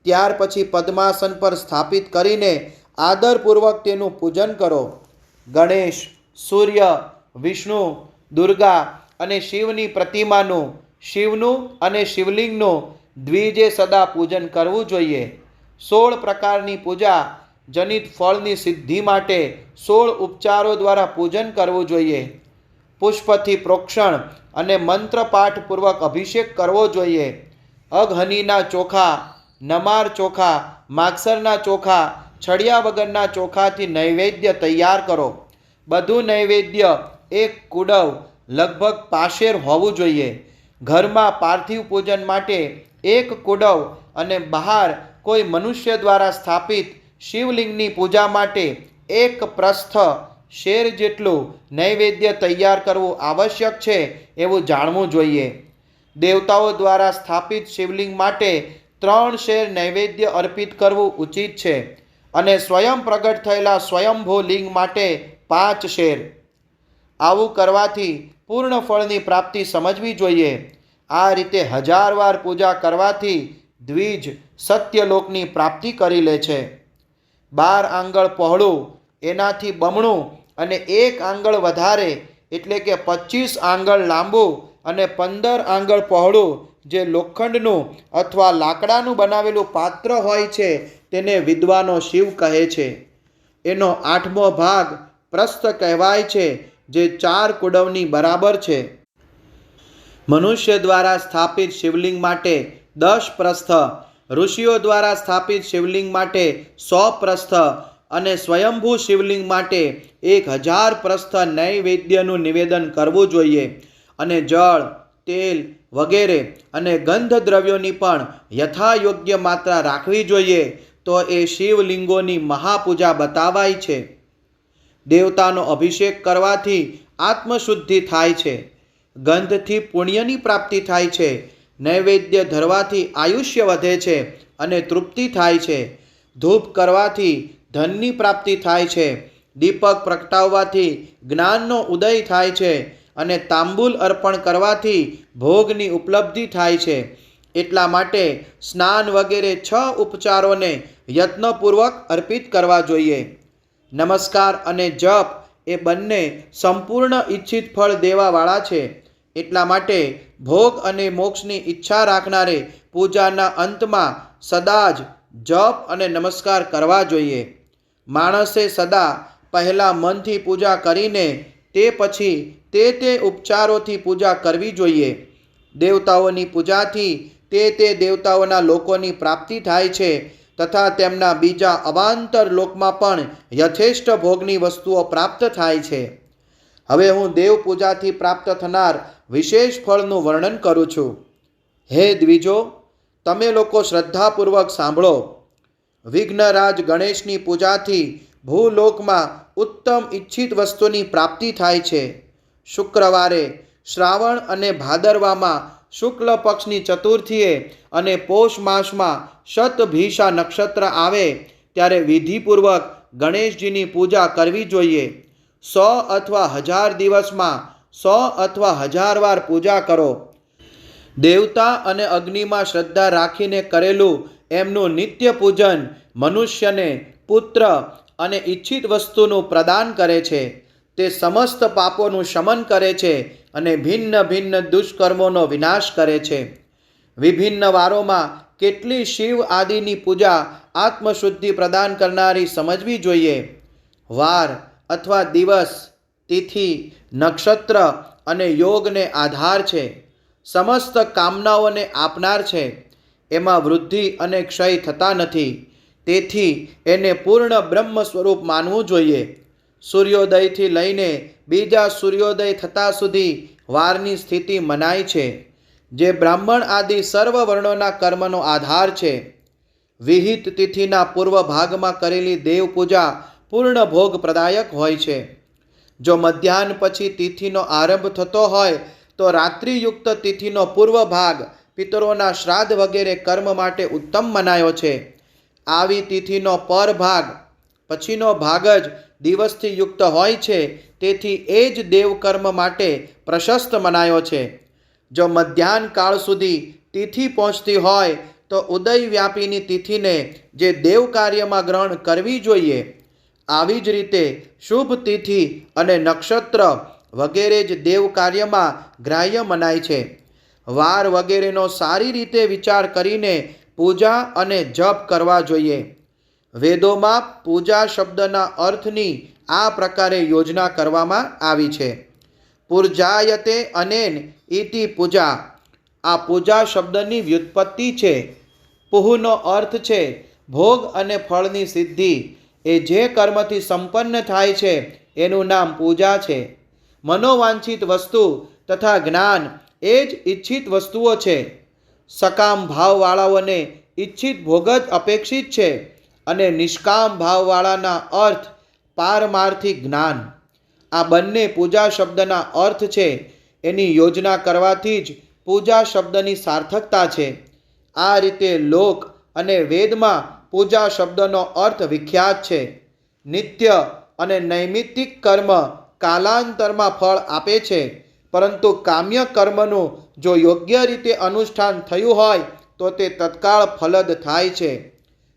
ત્યાર પછી પદ્માસન પર સ્થાપિત કરીને આદરપૂર્વક તેનું પૂજન કરો. ગણેશ, સૂર્ય, વિષ્ણુ, દુર્ગા અને શિવની પ્રતિમાનું, શિવનું અને શિવલિંગનું દ્વિજે સદા પૂજન કરવું જોઈએ. 16 પ્રકારની પૂજા જનિત ફળની સિદ્ધિ માટે 16 ઉપચારો દ્વારા પૂજન કરવું જોઈએ. પુષ્પથી પ્રોક્ષણ અને મંત્રપાઠપૂર્વક અભિષેક કરવો જોઈએ. અઘહનીના ચોખા, નમાર ચોખા, માગસરના ચોખા, છડિયા વગરના ચોખાથી નૈવેદ્ય તૈયાર કરો. બધું નૈવેદ્ય એક કુડવ લગભગ પાશેર હોવું જોઈએ. ઘરમાં પાર્થિવ પૂજન માટે એક કુડવ અને બહાર કોઈ મનુષ્ય દ્વારા સ્થાપિત શિવલિંગની પૂજા માટે એક પ્રસ્થ શેર જેટલું નૈવેદ્ય તૈયાર કરવું આવશ્યક છે એવું જાણવું જોઈએ. દેવતાઓ દ્વારા સ્થાપિત શિવલિંગ માટે 3 શેર નૈવેદ્ય અર્પિત કરવું ઉચિત છે અને સ્વયં પ્રગટ થયેલા સ્વયંભૂ લિંગ માટે 5 શેર. આવું કરવાથી પૂર્ણ ફળની પ્રાપ્તિ સમજવી જોઈએ. આ રીતે 1000 વાર પૂજા કરવાથી દ્વિજ સત્યલોકની પ્રાપ્તિ કરી લે છે. 12 આંગળ પહોળું, એનાથી બમણું અને 1 આંગળ વધારે એટલે કે 25 આંગળ લાંબુ અને 15 આંગળ પહોળું જે લોખંડનું અથવા લાકડાનું બનાવેલું પાત્ર હોય છે તેને વિદ્વાનો શિવ કહે છે. એનો 8મો ભાગ પ્રસ્થ કહેવાય છે જે 4 કુડવની બરાબર છે. મનુષ્ય દ્વારા સ્થાપિત શિવલિંગ માટે 10 પ્રસ્થ, ઋષિઓ દ્વારા સ્થાપિત શિવલિંગ માટે 100 પ્રસ્થ અને સ્વયંભૂ શિવલિંગ માટે 1000 પ્રસ્થ નૈવેદ્યનું નિવેદન કરવું જોઈએ અને જળ, તેલ વગેરે અને ગંધ દ્રવ્યોની પણ યથાયોગ્ય માત્રા રાખવી જોઈએ. તો એ શિવલિંગોની મહાપૂજા બતાવાય છે. દેવતાનો અભિષેક કરવાથી આત્મશુદ્ધિ થાય છે. ગંધથી પુણ્યની પ્રાપ્તિ થાય છે. નૈવેદ્ય ધરવાથી આયુષ્ય વધે છે અને તૃપ્તિ થાય છે. ધૂપ કરવાથી ધનની પ્રાપ્તિ થાય છે. દીપક પ્રગટાવવાથી જ્ઞાનનો ઉદય થાય છે અને તાંબુલ અર્પણ કરવાથી ભોગની ઉપલબ્ધિ થાય છે. એટલા માટે સ્નાન વગેરે 6 ઉપચારોને યત્નપૂર્વક અર્પિત કરવા જોઈએ. નમસ્કાર અને જપ એ બંને સંપૂર્ણ ઈચ્છિત ફળ દેવાવાળા છે. એટલા માટે ભોગ અને મોક્ષની ઈચ્છા રાખનારે પૂજાના અંતમાં સદા જ જપ અને નમસ્કાર કરવા જોઈએ. માણસે સદા પહેલાં મનથી પૂજા કરીને તે પછી તે ઉપચારોથી પૂજા કરવી જોઈએ. દેવતાઓની પૂજાથી તે દેવતાઓના લોકોની પ્રાપ્તિ થાય છે તથા તેમના બીજા અવાંતર લોકમાં પણ યથેષ્ટ ભોગની વસ્તુઓ પ્રાપ્ત થાય છે. હવે હું દેવ પૂજાથી પ્રાપ્ત થનાર વિશેષ ફળનું વર્ણન કરું છું. હે દ્વિજો, તમે લોકો શ્રદ્ધાપૂર્વક સાંભળો. વિઘ્નરાજ ગણેશની પૂજાથી ભૂલોકમાં ઉત્તમ ઈચ્છિત વસ્તુની પ્રાપ્તિ થાય છે. શુક્રવારે શ્રાવણ અને ભાદરવામાં શુક્લ પક્ષની ચતુર્થીએ અને પોષ માસમાં શતભીષા નક્ષત્ર આવે ત્યારે વિધિપૂર્વક ગણેશજીની પૂજા કરવી જોઈએ. 100 અથવા 1000 દિવસમાં 100 અથવા 1000 વાર પૂજા કરો. દેવતા અને અગ્નિમાં શ્રદ્ધા રાખીને કરેલું એમનું નિત્ય પૂજન મનુષ્યને પુત્ર અને ઈચ્છિત વસ્તુનું પ્રદાન કરે છે. તે સમસ્ત પાપોનું શમન કરે છે અને ભિન્ન ભિન્ન દુષ્કર્મોનો વિનાશ કરે છે. વિભિન્ન વારોમાં કેટલી શિવ આદિની પૂજા આત્મશુદ્ધિ પ્રદાન કરનારી સમજવી જોઈએ. વાર અથવા દિવસ, તિથિ, નક્ષત્ર અને યોગને આધાર છે. સમસ્ત કામનાઓને આપનાર છે. એમાં વૃદ્ધિ અને ક્ષય થતા નથી. તેથી એને પૂર્ણ બ્રહ્મ સ્વરૂપ માનવું જોઈએ. સૂર્યોદયથી લઈને બીજા સૂર્યોદય થતા સુધી વારની સ્થિતિ મનાય છે, જે બ્રાહ્મણ આદિ સર્વ વર્ણોના કર્મનો આધાર છે. વિહિત તિથિના પૂર્વ ભાગમાં કરેલી દેવ પૂજા પૂર્ણ ભોગ પ્રદાયક હોય છે. જો મધ્યાહન પછી તિથિનો આરંભ થતો હોય તો રાત્રિયુક્ત તિથિનો પૂર્વ ભાગ પિતરોના શ્રાદ્ધ વગેરે કર્મ માટે ઉત્તમ મનાયો છે. આવી તિથિનો પર ભાગ પછીનો ભાગ જ દિવસથી યુક્ત હોય છે, તેથી એ જ દેવકર્મ માટે પ્રશસ્ત મનાયો છે. જો મધ્યાહન કાળ સુધી તિથિ પહોંચતી હોય તો ઉદય વ્યાપીની તિથિને જે દેવ કાર્યમાં ગ્રહણ કરવી જોઈએ. આવી જ રીતે શુભ તિથિ અને નક્ષત્ર વગેરે જ દેવ કાર્યમાં ગ્રાહ્ય મનાય છે. વાર વગેરેનો સારી રીતે વિચાર કરીને પૂજા અને જપ કરવા જોઈએ. વેદોમાં પૂજા શબ્દના અર્થની આ પ્રકારે યોજના કરવામાં આવી છે. પૂર્જાયતે અનેન ઇતિ પૂજા. આ પૂજા શબ્દની વ્યુત્પત્તિ છે. પુહનો અર્થ છે ભોગ અને ફળની સિદ્ધિ. એ જે કર્મથી સંપન્ન થાય છે એનું નામ પૂજા છે. મનોવાંછિત વસ્તુ તથા જ્ઞાન એ જ ઈચ્છિત વસ્તુઓ છે. સકામ ભાવવાળાઓને ઈચ્છિત ભોગ જ અપેક્ષિત છે અને નિષ્કામ ભાવવાળાના અર્થ પારમાર્થિક જ્ઞાન. આ બંને પૂજા શબ્દના અર્થ છે. એની યોજના કરવાથી જ પૂજા શબ્દની સાર્થકતા છે. આ રીતે લોક અને વેદમાં પૂજા શબ્દનો અર્થ વિખ્યાત છે. નિત્ય અને નૈમિત્તિક કર્મ કાલાંતરમાં ફળ આપે છે, પરંતુ કામ્ય કર્મનું જો યોગ્ય રીતે અનુષ્ઠાન થયું હોય તો તે તત્કાળ ફલદ થાય છે.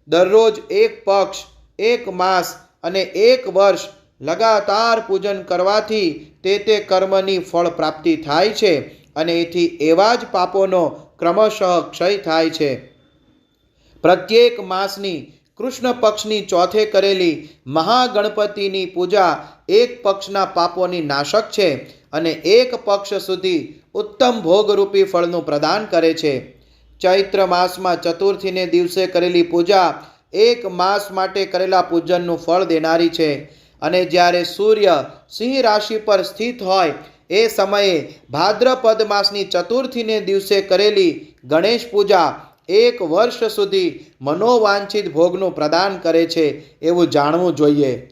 દરરોજ એક પક્ષ, એક માસ અને એક વર્ષ લગાતાર પૂજન કરવાથી તે કર્મની ફળ પ્રાપ્તિ થાય છે અને એથી એવા જ પાપોનો ક્રમશઃ ક્ષય થાય છે. પ્રત્યેક માસની કૃષ્ણ પક્ષની ચોથે કરેલી મહાગણપતિની પૂજા એક પક્ષના પાપોની નાશક છે અને એક પક્ષ સુધી ઉત્તમ ભોગરૂપી ફળનું પ્રદાન કરે છે. ચૈત્ર માસમાં ચતુર્થીને દિવસે કરેલી પૂજા એક માસ માટે કરેલા પૂજનનું ફળ દેનારી છે અને જ્યારે સૂર્ય સિંહ રાશિ પર સ્થિત હોય એ સમયે ભાદ્રપદ માસની ચતુર્થીને દિવસે કરેલી ગણેશ પૂજા એક વર્ષ સુધી મનોવાંછિત ભોગનું પ્રદાન કરે છે એવું જાણવું જોઈએ.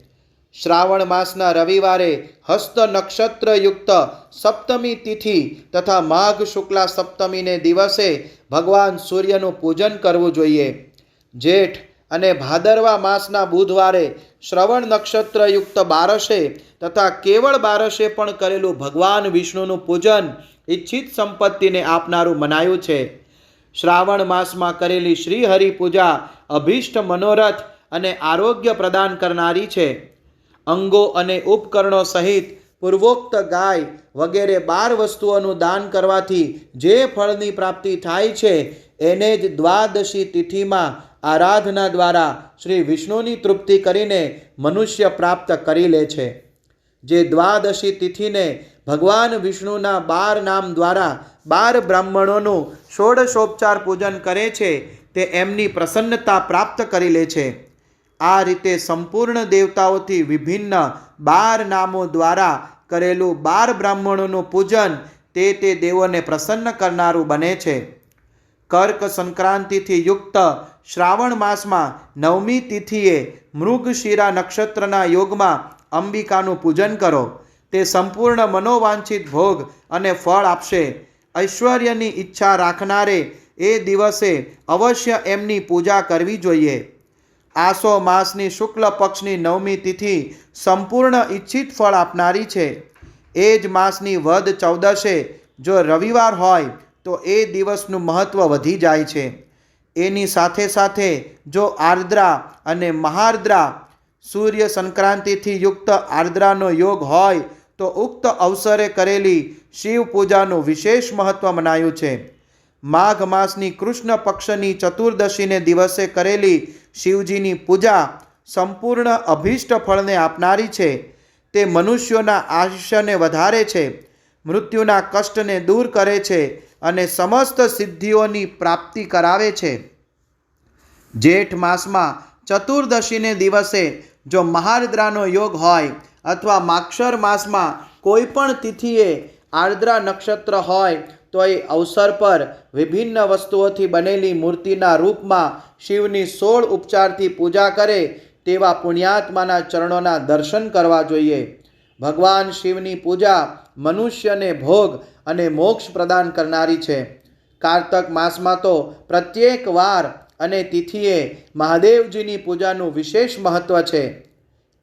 શ્રાવણ માસના રવિવારે હસ્ત નક્ષત્રયુક્ત સપ્તમી તિથિ તથા માઘ શુક્લા સપ્તમીને દિવસે ભગવાન સૂર્યનું પૂજન કરવું જોઈએ. જેઠ અને ભાદરવા માસના બુધવારે શ્રવણ નક્ષત્રયુક્ત બારસે તથા કેવળ બારસે પણ કરેલું ભગવાન વિષ્ણુનું પૂજન ઈચ્છિત સંપત્તિને આપનારું મનાયું છે. શ્રાવણ માસમાં કરેલી શ્રીહરિ પૂજા અભિષ્ટ મનોરથ અને આરોગ્ય પ્રદાન કરનારી છે. અંગો અને ઉપકરણો સહિત પૂર્વોક્ત ગાય વગેરે 12 વસ્તુઓનું દાન કરવાથી જે ફળની પ્રાપ્તિ થાય છે એને જ દ્વાદશી તિથિમાં આરાધના દ્વારા શ્રી વિષ્ણુની તૃપ્તિ કરીને મનુષ્ય પ્રાપ્ત કરી લે છે. જે દ્વાદશી તિથિને ભગવાન વિષ્ણુના 12 નામ દ્વારા 12 બ્રાહ્મણોનું ષોડશોપચાર પૂજન કરે છે તે એમની પ્રસન્નતા પ્રાપ્ત કરી લે છે. આ રીતે સંપૂર્ણ દેવતાઓથી વિભિન્ન 12 નામો દ્વારા કરેલું 12 બ્રાહ્મણોનું પૂજન તે દેવોને પ્રસન્ન કરનારું બને છે. કર્ક સંક્રાંતિથી યુક્ત શ્રાવણ માસમાં 9મી તિથિએ મૃગશિરા નક્ષત્રના યોગમાં અંબિકાનું પૂજન કરો. તે સંપૂર્ણ મનોવાંછિત ભોગ અને ફળ આપશે. ઐશ્વર્યની ઈચ્છા રાખનારે એ દિવસે અવશ્ય એમની પૂજા કરવી જોઈએ. આસો માસની શુક્લ પક્ષની 9મી તિથિ સંપૂર્ણ ઈચ્છિત ફળ આપનારી છે. એ જ માસની વદ ચૌદશે જો રવિવાર હોય તો એ દિવસનું મહત્ત્વ વધી જાય છે. એની સાથે સાથે જો આર્દ્રા અને મહાર્દ્રા સૂર્ય સંક્રાંતિથી યુક્ત આર્દ્રાનો યોગ હોય તો ઉક્ત અવસરે કરેલી શિવ પૂજાનું વિશેષ મહત્ત્વ મનાયું છે. માઘ માસની કૃષ્ણ પક્ષની ચતુર્દશીને દિવસે કરેલી શિવજીની પૂજા સંપૂર્ણ અભિષ્ટ ફળને આપનારી છે. તે મનુષ્યોના આયુષ્યને વધારે છે, મૃત્યુના કષ્ટને દૂર કરે છે અને સમસ્ત સિદ્ધિઓની પ્રાપ્તિ કરાવે છે. જેઠ માસમાં ચતુર્દશીને દિવસે જો મહાર્દ્રાનો યોગ હોય અથવા માક્ષર માસમાં કોઈ પણ તિથિએ આર્દ્રા નક્ષત્ર હોય તો એ અવસર પર વિભિન્ન વસ્તુઓથી બનેલી મૂર્તિના રૂપમાં શિવની 16 ઉપચારથી પૂજા કરે તેવા પુણ્યાત્માના ચરણોના દર્શન કરવા જોઈએ. ભગવાન શિવની પૂજા મનુષ્યને ભોગ અને મોક્ષ પ્રદાન કરનારી છે. કારતક માસમાં તો પ્રત્યેક વાર અને તિથિએ મહાદેવજીની પૂજાનું વિશેષ મહત્વ છે.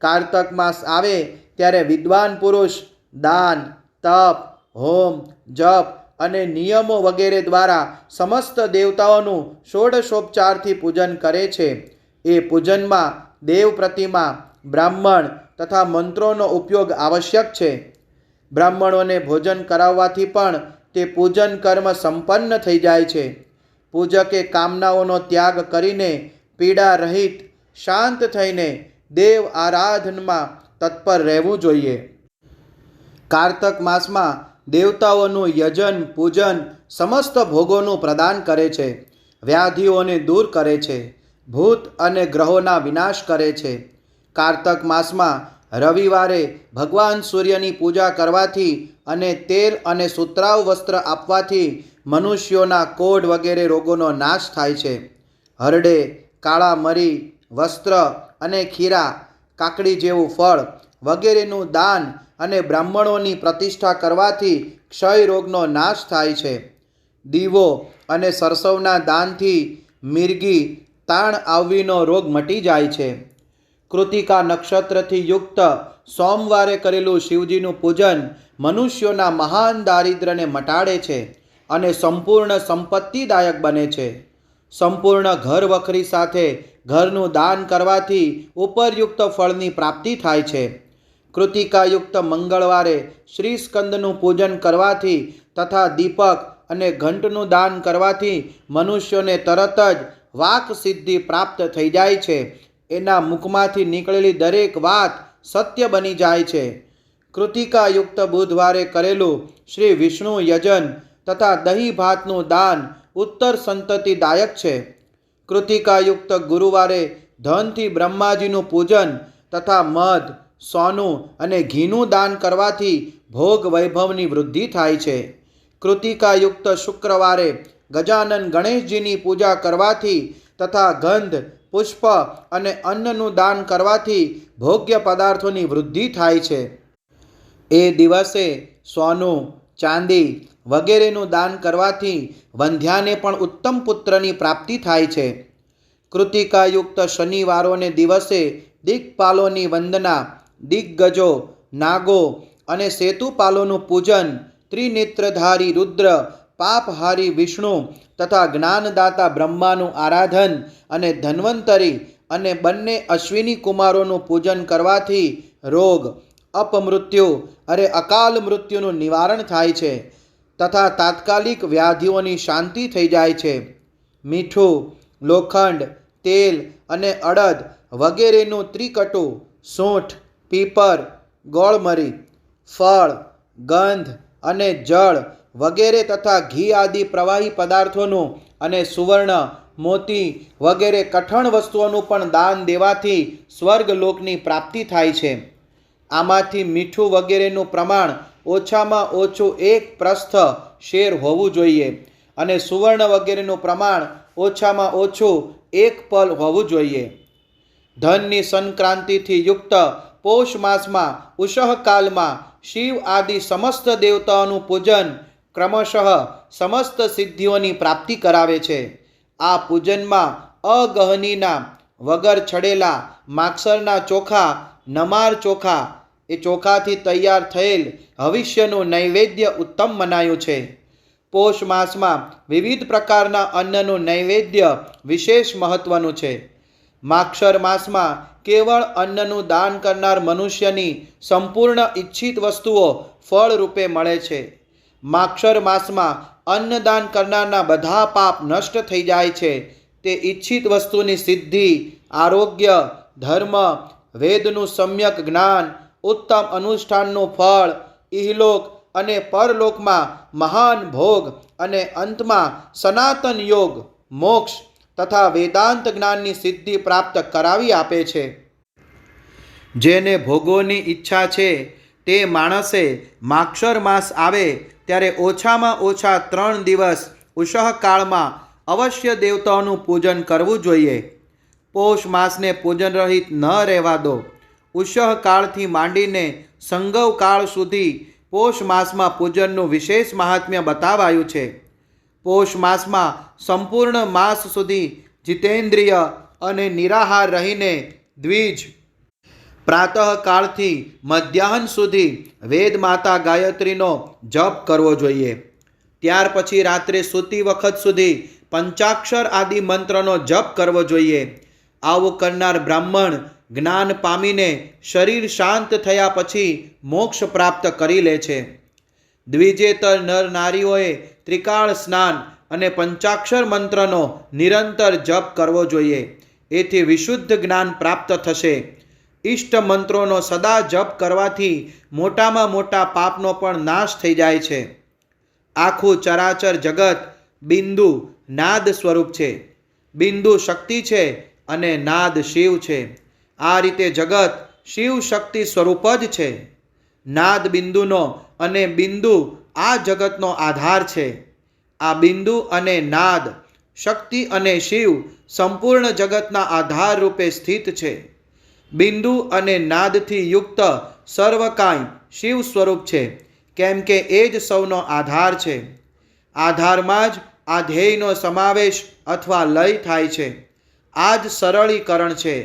કારતક માસ આવે ત્યારે વિદ્વાન પુરુષ દાન, તપ, હોમ, જપ અને નિયમો વગેરે દ્વારા સમસ્ત દેવતાઓનું ષોડશોપચારથી પૂજન કરે છે. એ પૂજનમાં દેવ પ્રતિમા, બ્રાહ્મણ તથા મંત્રોનો ઉપયોગ આવશ્યક છે. બ્રાહ્મણોને ભોજન કરાવવાથી પણ તે પૂજન કર્મ સંપન્ન થઈ જાય છે. પૂજકે કામનાઓનો ત્યાગ કરીને પીડા રહિત શાંત થઈને દેવ આરાધનમાં તત્પર રહેવું જોઈએ. કારતક માસમાં દેવતાઓનું યજન પૂજન સમસ્ત ભોગોનું પ્રદાન કરે છે. વ્યાધિઓને દૂર કરે છે. ભૂત અને ગ્રહોના વિનાશ કરે છે. કારતક માસમાં રવિવારે ભગવાન સૂર્યની પૂજા કરવાથી અને તેલ અને સુતરાઉ વસ્ત્ર આપવાથી મનુષ્યોના કોઢ વગેરે રોગોનો નાશ થાય છે. હરડે, કાળા મરી, વસ્ત્ર અને ખીરા, કાકડી જેવું ફળ વગેરેનું દાન અને બ્રાહ્મણોની પ્રતિષ્ઠા કરવાથી ક્ષય રોગનો નાશ થાય છે. દીવો અને સરસવના દાનથી મિરગી, તાણ આવવીનો રોગ મટી જાય છે. કૃતિકા નક્ષત્રથી યુક્ત સોમવારે કરેલું શિવજીનું પૂજન મનુષ્યોના મહાન દારિદ્ર્યને મટાડે છે અને સંપૂર્ણ સંપત્તિદાયક બને છે. સંપૂર્ણ ઘર વખરી સાથે ઘરનું દાન કરવાથી ઉપરયુક્ત ફળની પ્રાપ્તિ થાય છે. કૃતિકાયુક્ત મંગળવારે શ્રી સ્કંદનું પૂજન કરવાથી તથા દીપક અને ઘંટનું દાન કરવાથી મનુષ્યોને તરત જ વાક સિદ્ધિ પ્રાપ્ત થઈ જાય છે. એના મુખમાંથી નીકળેલી દરેક વાત સત્ય બની જાય છે. કૃતિકાયુક્ત બુધવારે કરેલું શ્રી વિષ્ણુ યજન તથા દહીં ભાતનું દાન ઉત્તર સંતતિદાયક છે. કૃતિકાયુક્ત ગુરુવારે ધનથી બ્રહ્માજીનું પૂજન તથા મધ, સોનું અને ઘીનું દાન કરવાથી ભોગ વૈભવની વૃદ્ધિ થાય છે. કૃતિકાયુક્ત શુક્રવારે ગજાનન ગણેશજીની પૂજા કરવાથી તથા ગંધ, પુષ્પ અને અન્નનું દાન કરવાથી ભોગ્ય પદાર્થોની વૃદ્ધિ થાય છે. એ દિવસે સોનું, ચાંદી વગેરેનું દાન કરવાથી વંધ્યાને પણ ઉત્તમ પુત્રની પ્રાપ્તિ થાય છે. કૃતિકાયુક્ત શનિવારોને દિવસે દિક્પાલોની વંદના, દિગ્ગજો, નાગો અને સેતુપાલોનું પૂજન, ત્રિનેત્રધારી રુદ્ર, પાપહારી વિષ્ણુ તથા જ્ઞાનદાતા બ્રહ્માનું આરાધન અને ધન્વંતરી અને બંને અશ્વિની કુમારોનું પૂજન કરવાથી રોગ, અપમૃત્યુ અને અકાલ મૃત્યુનું નિવારણ થાય છે તથા તાત્કાલિક વ્યાધિઓની શાંતિ થઈ જાય છે. મીઠું, લોખંડ, તેલ અને અડદ વગેરેનું ત્રિકટુ, સૂંઠ, પીપર, ગોળમરી, ફળ, ગંધ અને જળ વગેરે તથા ઘી આદિ પ્રવાહી પદાર્થોનું અને સુવર્ણ, મોતી વગેરે કઠણ વસ્તુઓનું પણ દાન દેવાથી સ્વર્ગલોકની પ્રાપ્તિ થાય છે. આમાંથી મીઠું વગેરેનું પ્રમાણ ઓછામાં ઓછું 1 પ્રસ્થ શેર હોવું જોઈએ અને સુવર્ણ વગેરેનું પ્રમાણ ઓછામાં ઓછું 1 પલ હોવું જોઈએ. ધનની સંક્રાંતિથી યુક્ત પોષ માસમાં ઉષઃકાલમાં શિવ આદિ સમસ્ત દેવતાઓનું પૂજન ક્રમશઃ સમસ્ત સિદ્ધિઓની પ્રાપ્તિ કરાવે છે. આ પૂજનમાં અગહનીના વગર છડેલા માગસરના ચોખા, નમાર ચોખા એ ચોખાથી તૈયાર થયેલ હવિષ્યનું નૈવેદ્ય ઉત્તમ મનાયું છે. પોષ માસમાં વિવિધ પ્રકારના અન્નનું નૈવેદ્ય વિશેષ મહત્વનું છે. માક્ષર માસમાં કેવળ અન્નનું દાન કરનાર મનુષ્યની સંપૂર્ણ ઈચ્છિત વસ્તુઓ ફળ રૂપે મળે છે. માક્ષર માસમાં અન્નદાન કરનારના બધા પાપ નષ્ટ થઈ જાય છે. તે ઈચ્છિત વસ્તુની સિદ્ધિ, આરોગ્ય, ધર્મ, વેદનું સમ્યક જ્ઞાન, ઉત્તમ અનુષ્ઠાનનું ફળ, ઇહલોક અને પરલોકમાં મહાન ભોગ અને અંતમાં સનાતન યોગ, મોક્ષ તથા વેદાંત જ્ઞાનની સિદ્ધિ પ્રાપ્ત કરાવી આપે છે. જેને ભોગોની ઈચ્છા છે તે માણસે માક્ષર માસ આવે ત્યારે ઓછામાં ઓછા 3 દિવસ ઉષઃકાળમાં અવશ્ય દેવતાઓનું પૂજન કરવું જોઈએ. પોષ માસને પૂજન રહિત ન રહેવા દો. ઉષઃકાળથી માંડીને સંગવ કાળ સુધી પોષ માસમાં પૂજનનું વિશેષ મહાત્મ્ય બતાવાયું છે. પોષ માસમાં સંપૂર્ણ માસ સુધી જીતેન્દ્રિય અને નિરાહાર રહીને દ્વિજ પ્રાતઃકાળથી મધ્યાહન સુધી વેદ માતા ગાયત્રીનો જપ કરવો જોઈએ. ત્યાર પછી રાત્રે સૂતી વખત સુધી પંચાક્ષર આદિ મંત્રનો જપ કરવો જોઈએ. આવું કરનાર બ્રાહ્મણ જ્ઞાન પામીને શરીર શાંત થયા પછી મોક્ષ પ્રાપ્ત કરી લે છે. દ્વિજેતર નર નારીઓએ ત્રિકાળ સ્નાન અને પંચાક્ષર મંત્રનો નિરંતર જપ કરવો જોઈએ. એથી વિશુદ્ધ જ્ઞાન પ્રાપ્ત થશે. ઇષ્ટ મંત્રોનો સદા જપ કરવાથી મોટામાં મોટા પાપનો પણ નાશ થઈ જાય છે. આખું ચરાચર જગત બિંદુ નાદ સ્વરૂપ છે. બિંદુ શક્તિ છે અને નાદ શિવ છે. આ રીતે જગત શિવ શક્તિ સ્વરૂપ જ છે. નાદ બિંદુનો અને બિંદુ આ જગતનો આધાર છે. આ બિંદુ અને નાદ શક્તિ અને શિવ સંપૂર્ણ જગતના આધાર રૂપે સ્થિત છે. બિંદુ અને નાદથી યુક્ત સર્વ કાંઈ શિવ સ્વરૂપ છે, કેમ કે એ જ સૌનો આધાર છે. આધારમાં જ આ ધ્યેયનો સમાવેશ અથવા લય થાય છે. આ જ સરળીકરણ છે.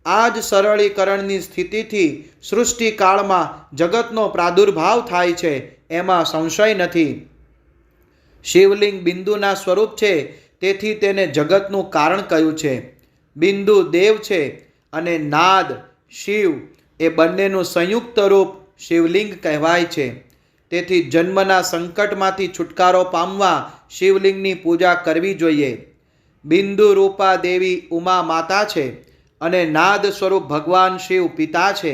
આ જ સરળીકરણની સ્થિતિથી સૃષ્ટિકાળમાં જગતનો પ્રાદુર્ભાવ થાય છે, એમાં સંશય નથી. શિવલિંગ બિંદુના સ્વરૂપ છે, તેથી તેને જગતનું કારણ કહ્યું છે. બિંદુ દેવ છે અને નાદ શિવ એ બંનેનું સંયુક્ત રૂપ શિવલિંગ કહેવાય છે. તેથી જન્મના સંકટમાંથી છુટકારો પામવા શિવલિંગની પૂજા કરવી જોઈએ. બિંદુ રૂપા દેવી ઉમા માતા છે અને નાદ સ્વરૂપ ભગવાન શિવ પિતા છે.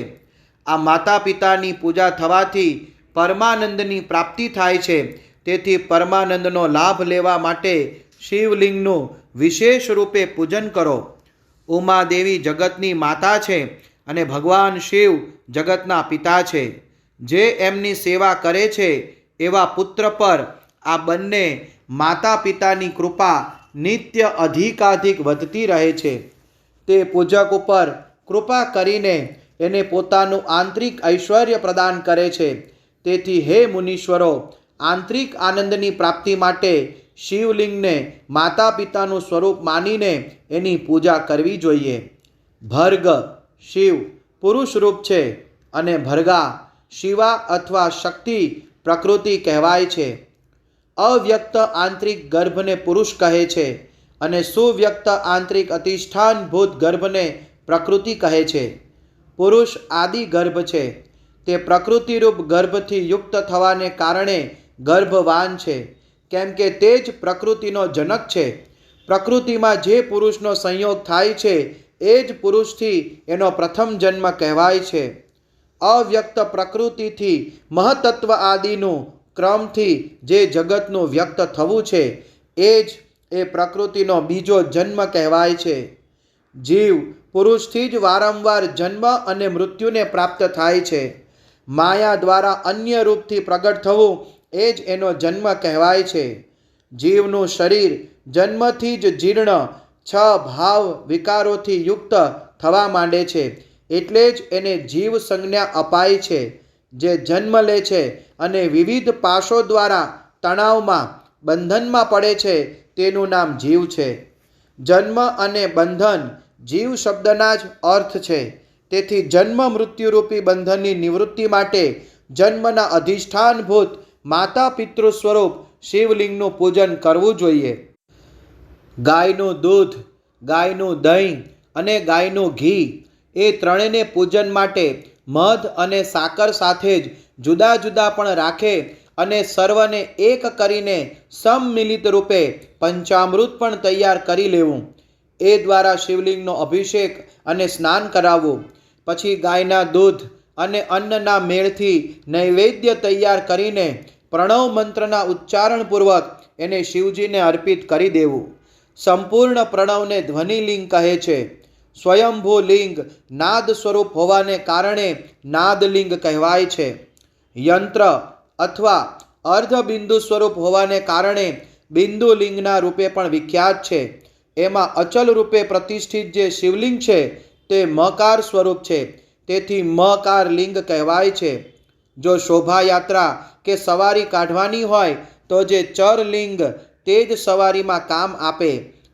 આ માતા પિતાની પૂજા થવાથી પરમાનંદની પ્રાપ્તિ થાય છે. તેથી પરમાનંદનો લાભ લેવા માટે શિવલિંગનું વિશેષ રૂપે પૂજન કરો. ઉમા દેવી જગતની માતા છે અને ભગવાન શિવ જગતના પિતા છે. જે એમની સેવા કરે છે એવા પુત્ર પર આ બંને માતા પિતાની કૃપા નિત્ય અધિકાધિક વધતી રહે છે. તે પૂજક ઉપર કૃપા કરીને એને પોતાનું આંતરિક ઐશ્વર્ય પ્રદાન કરે છે. તેથી હે મુનીશ્વરો, આંતરિક આનંદની પ્રાપ્તિ માટે શિવલિંગને માતા પિતાનું સ્વરૂપ માનીને એની પૂજા કરવી જોઈએ. ભર્ગ શિવ પુરુષ રૂપ છે અને ભર્ગા શિવા અથવા શક્તિ પ્રકૃતિ કહેવાય છે. અવ્યક્ત આંતરિક ગર્ભને પુરુષ કહે છે અને સુવ્યક્ત આંતરિક અધિષ્ઠાનભૂત ગર્ભને પ્રકૃતિ કહે છે. પુરુષ આદિ ગર્ભ છે. તે પ્રકૃતિરૂપ ગર્ભથી યુક્ત થવાને કારણે ગર્ભવાન છે, કેમ કે તે જ પ્રકૃતિનો જનક છે. પ્રકૃતિમાં જે પુરુષનો સંયોગ થાય છે એ જ પુરુષથી એનો પ્રથમ જન્મ કહેવાય છે. અવ્યક્ત પ્રકૃતિથી મહતત્વ આદિનું ક્રમથી જે જગતનું વ્યક્ત થવું છે એ જ એ પ્રકૃતિનો બીજો જન્મ કહેવાય છે. જીવ પુરુષથી જ વારંવાર જન્મ અને મૃત્યુને પ્રાપ્ત થાય છે. માયા દ્વારા અન્ય રૂપથી પ્રગટ થવું એ જ એનો જન્મ કહેવાય છે. જીવનું શરીર જન્મથી જ જીર્ણ 6 ભાવ વિકારોથી યુક્ત થવા માંડે છે. એટલે જ એને જીવ સંજ્ઞા અપાય છે. જે જન્મ લે છે અને વિવિધ પાશો દ્વારા તણાવમાં બંધનમાં પડે છે તેનું નામ જીવ છે. જન્મ અને બંધન જીવ શબ્દના જ અર્થ છે. તેથી જન્મ મૃત્યુરૂપી બંધનની નિવૃત્તિ માટે જન્મના અધિષ્ઠાનભૂત માતા પિતૃ સ્વરૂપ શિવલિંગનું પૂજન કરવું જોઈએ. ગાયનું દૂધ, ગાયનું દહીં અને ગાયનું ઘી એ ત્રણેયને પૂજન માટે મધ અને સાકર સાથે જ જુદા જુદા પણ રાખે અને સર્વને એક કરીને સમ્મિલિત રૂપે પંચામૃત પણ તૈયાર કરી લેવું. એ દ્વારા શિવલિંગનો અભિષેક અને સ્નાન કરાવવું. પછી ગાયના દૂધ અને અન્નના મેળથી નૈવેદ્ય તૈયાર કરીને પ્રણવ મંત્રના ઉચ્ચારણપૂર્વક એને શિવજીને અર્પિત કરી દેવું. સંપૂર્ણ પ્રણવને ધ્વનિલિંગ કહે છે. સ્વયંભૂ લિંગ નાદ સ્વરૂપ હોવાને કારણે નાદલિંગ કહેવાય છે. યંત્ર અથવા અર્ધબિંદુ સ્વરૂપ હોવાને કારણે બિંદુલિંગના રૂપે પણ વિખ્યાત છે. એમાં અચલ રૂપે પ્રતિષ્ઠિત જે શિવલિંગ છે તે મકાર સ્વરૂપ છે, તેથી મકાર લિંગ કહેવાય છે. જો શોભાયાત્રા કે સવારી કાઢવાની હોય તો જે ચરલિંગ તે જ સવારીમાં કામ આપે.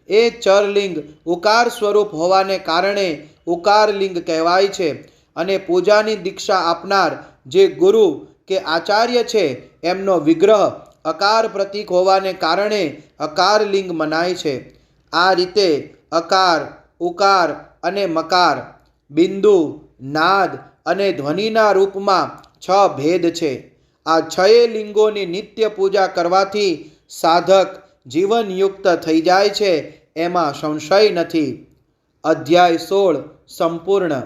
એ ચરલિંગ ઉકાર સ્વરૂપ હોવાને કારણે ઉકારલિંગ કહેવાય છે. અને પૂજાની દીક્ષા આપનાર જે ગુરુ કે આચાર્ય છે એમનો વિગ્રહ અકાર પ્રતીક હોવાને કારણે અકારલિંગ મનાય છે. આ રીતે અકાર, ઉકાર અને મકાર, બિંદુ, નાદ અને ધ્વનિના રૂપમાં 6 ભેદ છે. આ 6 લિંગોની નિત્ય પૂજા કરવાથી સાધક જીવનયુક્ત થઈ જાય છે, એમાં સંશય નથી. અધ્યાય 16 સંપૂર્ણ.